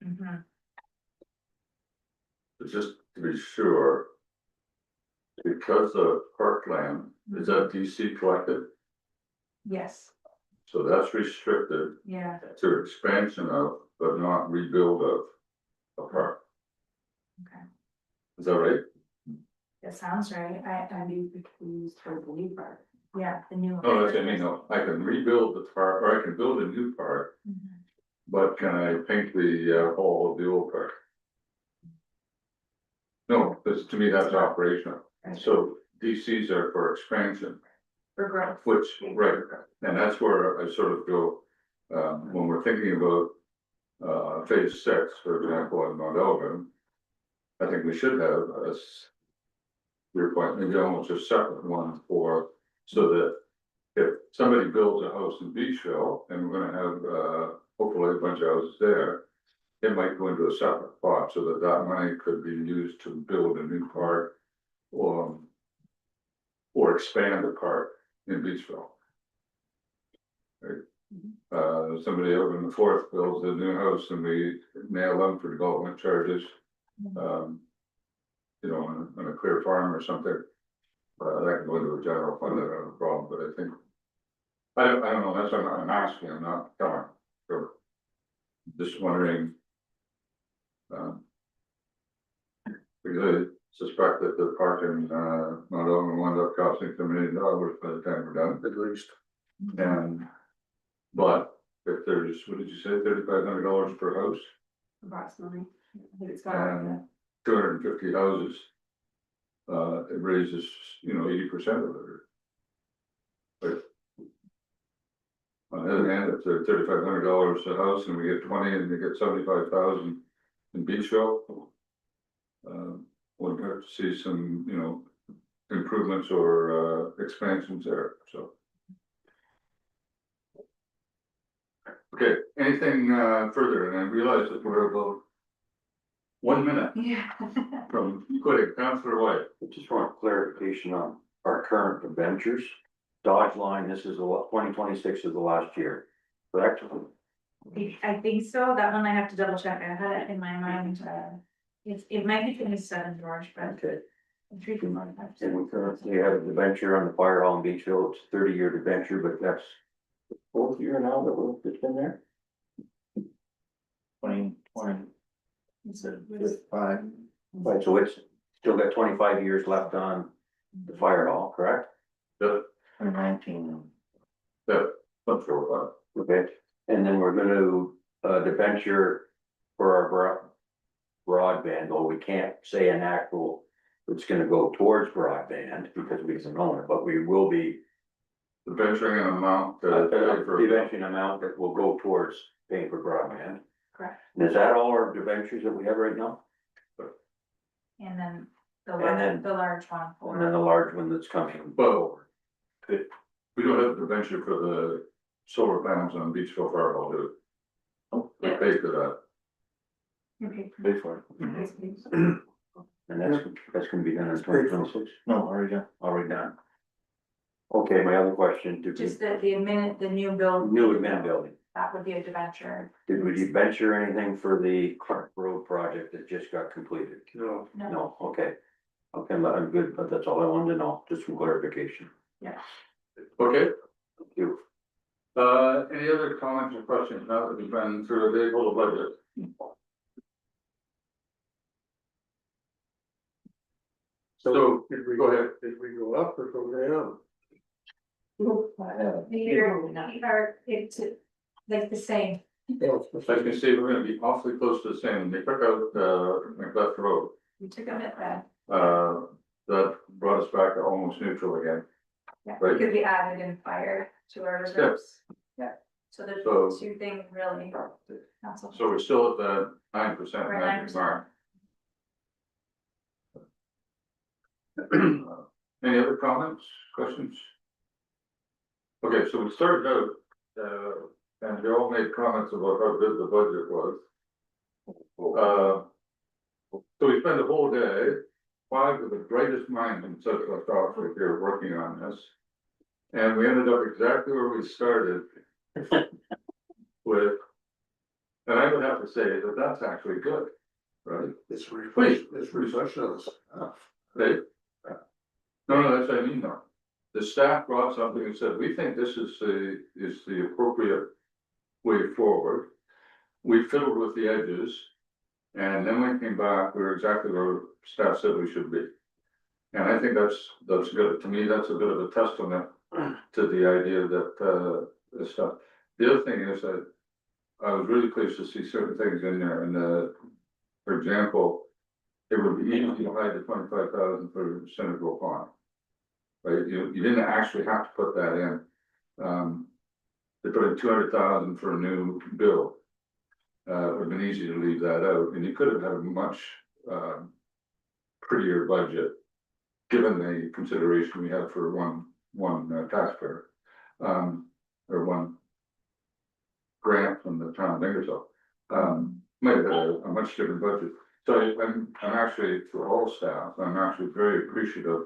Mhm. But just to be sure. Because of parkland, is that DC collected, Yes, so that's restricted yeah, to expansion of, but not rebuild of. A park, okay, is that right? that sounds right, I do use for the new part, yeah, the new. No, that's what I mean, no, I can rebuild the park, or I can build a new park, Mhm. but can I paint the, hall of the old park? No, because to me that's operational, Right. so DCs are for expansion, For growth. which, right, and that's where I sort of go. When we're thinking about, phase 6, for example, in Mount Elgin. I think we should have your point, maybe almost a separate one for, so that. If somebody builds a house in Beachville and we're gonna have, hopefully a bunch of houses there. It might go into a separate pot so that that money could be used to build a new park. Or expand the park in Beachville. Right. Somebody over in the fourth builds a new house and we nail them for development charges. You know, on a clear farm or something. That can go into a general fund, I don't have a problem, but I think I don't know, that's what I'm asking, I'm not telling, sure. Just wondering. Because I suspect that the parking, not only wound up costing $1 million by the time we're done. At least. And, but if there's, what did you say, $3,500 per house Approximately, I think it's gone up, and 250 houses. It raises, 80% of it. But. On the other hand, if they're $3,500 a house and we get 20 and we get 75,000 in Beachville. We'll have to see some, improvements or expansions there, so. Okay, anything further, and I realize that we're about 1 minute Yeah. from quitting, Councillor White. I just want clarification on our current ventures. Dodge Line, this is 2026 is the last year, correct? I think so, that one I have to double check, I had it in my mind, it might be 27, George, but. Okay. I'm sure you can look it up. And we currently have a debenture on the fire hall in Beachville, it's a 30-year debenture, but that's the 4th year now that it's been there. 2020, It's a- five. Right, so it's still got 25 years left on the fire hall, correct? Yeah, 2019. yeah, that's for Okay, and then we're gonna debenture for our broadband, though we can't say an actual, it's gonna go towards broadband because we can own it, but we will be the venturing an amount eventually an amount that will go towards paying for broadband. Correct, And is that all our debentures that we have right now? and then the And then- large one And then for, the large one that's coming Well- forward. We don't have the venture for the solar panels on Beachville Fire Hall, do we? We Yeah. paid for that. okay, Pay for it. And that's gonna be done in 2026, No, already done. already done. Okay, my other question, just the new build. new admin building, That would be a debenture, did we debenture anything for the Clark Road project that just got completed? No, no, No, okay. Okay, I'm good, but that's all I wanted to know, just for clarification. Okay, Thank you. any other comments or questions now that we've been through the whole budget? So, did we go ahead. Did we go up or go down? it's like the same, As you can see, we're gonna be awfully close to the same, they took out, Macbeth Road, we took a bit back, that brought us back to almost neutral again. yeah, Right. because we added in fire to our reserves. Yeah, so there's So- two things really, not so. So we're still at the 9% We're at magic 9%. mark. Any other comments, questions? Okay, so we started out, and we all made comments about how good the budget was. So we spent the whole day, 5 of the brightest minds in Central Oxford here working on this. And we ended up exactly where we started. With, and I would have to say that that's actually good, right? It's Please. refreshing us. They. No, that's what I mean, though. The staff brought something and said, we think this is the appropriate way forward. We fiddled with the edges. And then we came back, we were exactly where staff said we should be. And I think that's good. To me, that's a bit of a testament to the idea that, this stuff. The other thing is that I was really pleased to see certain things in there and, for example, it would be easy to hide the 25,000 for Senegal Pond. Right, you didn't actually have to put that in. They put in 200,000 for a new bill. It would have been easy to leave that out, and you could have had a much, prettier budget. Given the consideration we have for one taxpayer, or one grant from the town of Ingersoll. Might have had a much different budget. So I'm actually, for all staff, I'm actually very appreciative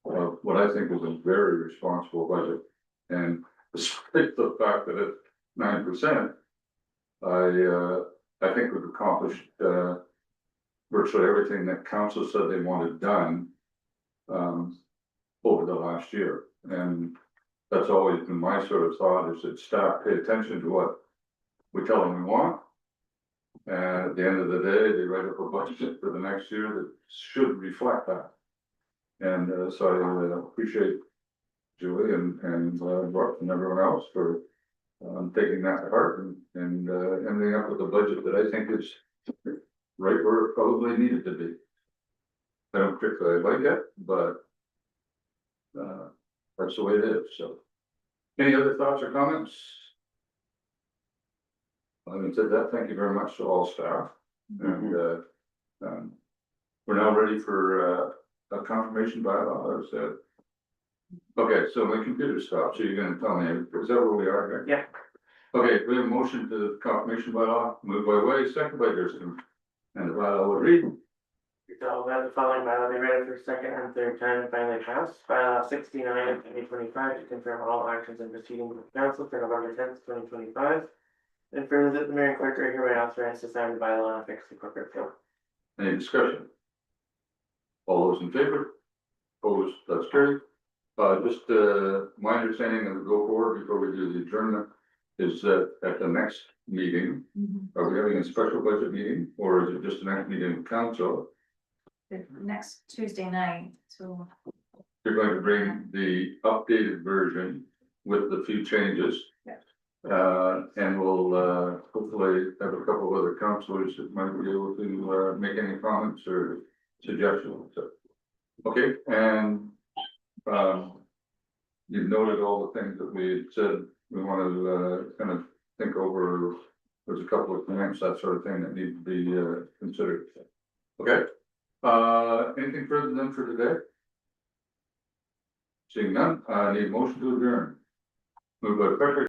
of what I think is a very responsible budget. And despite the fact that it's 9%, I think we've accomplished, virtually everything that council said they wanted done, over the last year. And That's always been my sort of thought, is that staff pay attention to what we tell them we want. And at the end of the day, they write up a budget for the next year that should reflect that. And so I appreciate Julie and Brooke and everyone else for taking that to heart and ending up with a budget that I think is right where it probably needed to be. I don't particularly like it, but that's the way it is, so. Any other thoughts or comments? Having said that, thank you very much to all staff, and we're now ready for a confirmation bylaw, is that? Okay, so my computer stopped, so you're gonna tell me, is that where we are here? Yeah. Okay, we have a motion to confirmation bylaw, moved by Way, second by Gersten, and the bylaw will read. Resolved that the following bylaw be read for second and third time and finally passed. Bylaw 69 of 2025 to confirm all actions and proceedings of the council for November 10th, 2025. And further that the mayor and clerk are hereby authorized to sign the bylaw and fix the corporate bill. Any discussion? All those in favor? Opposed, that's carried. Just, my understanding of the go forward before we do the adjournment is that at the next meeting, are we having a special budget meeting or is it just the next meeting of council? The next Tuesday night, so. You're going to bring the updated version with the few changes. Yeah. And we'll, hopefully have a couple of other councilors that might be able to, make any comments or suggestions. So, okay, and, you've noted all the things that we had said, we wanted to, kind of think over. There's a couple of comments, that sort of thing that need to be, considered. Okay, anything further than for today? Seeing none, I need a motion to adjourn. Moved by Patrick.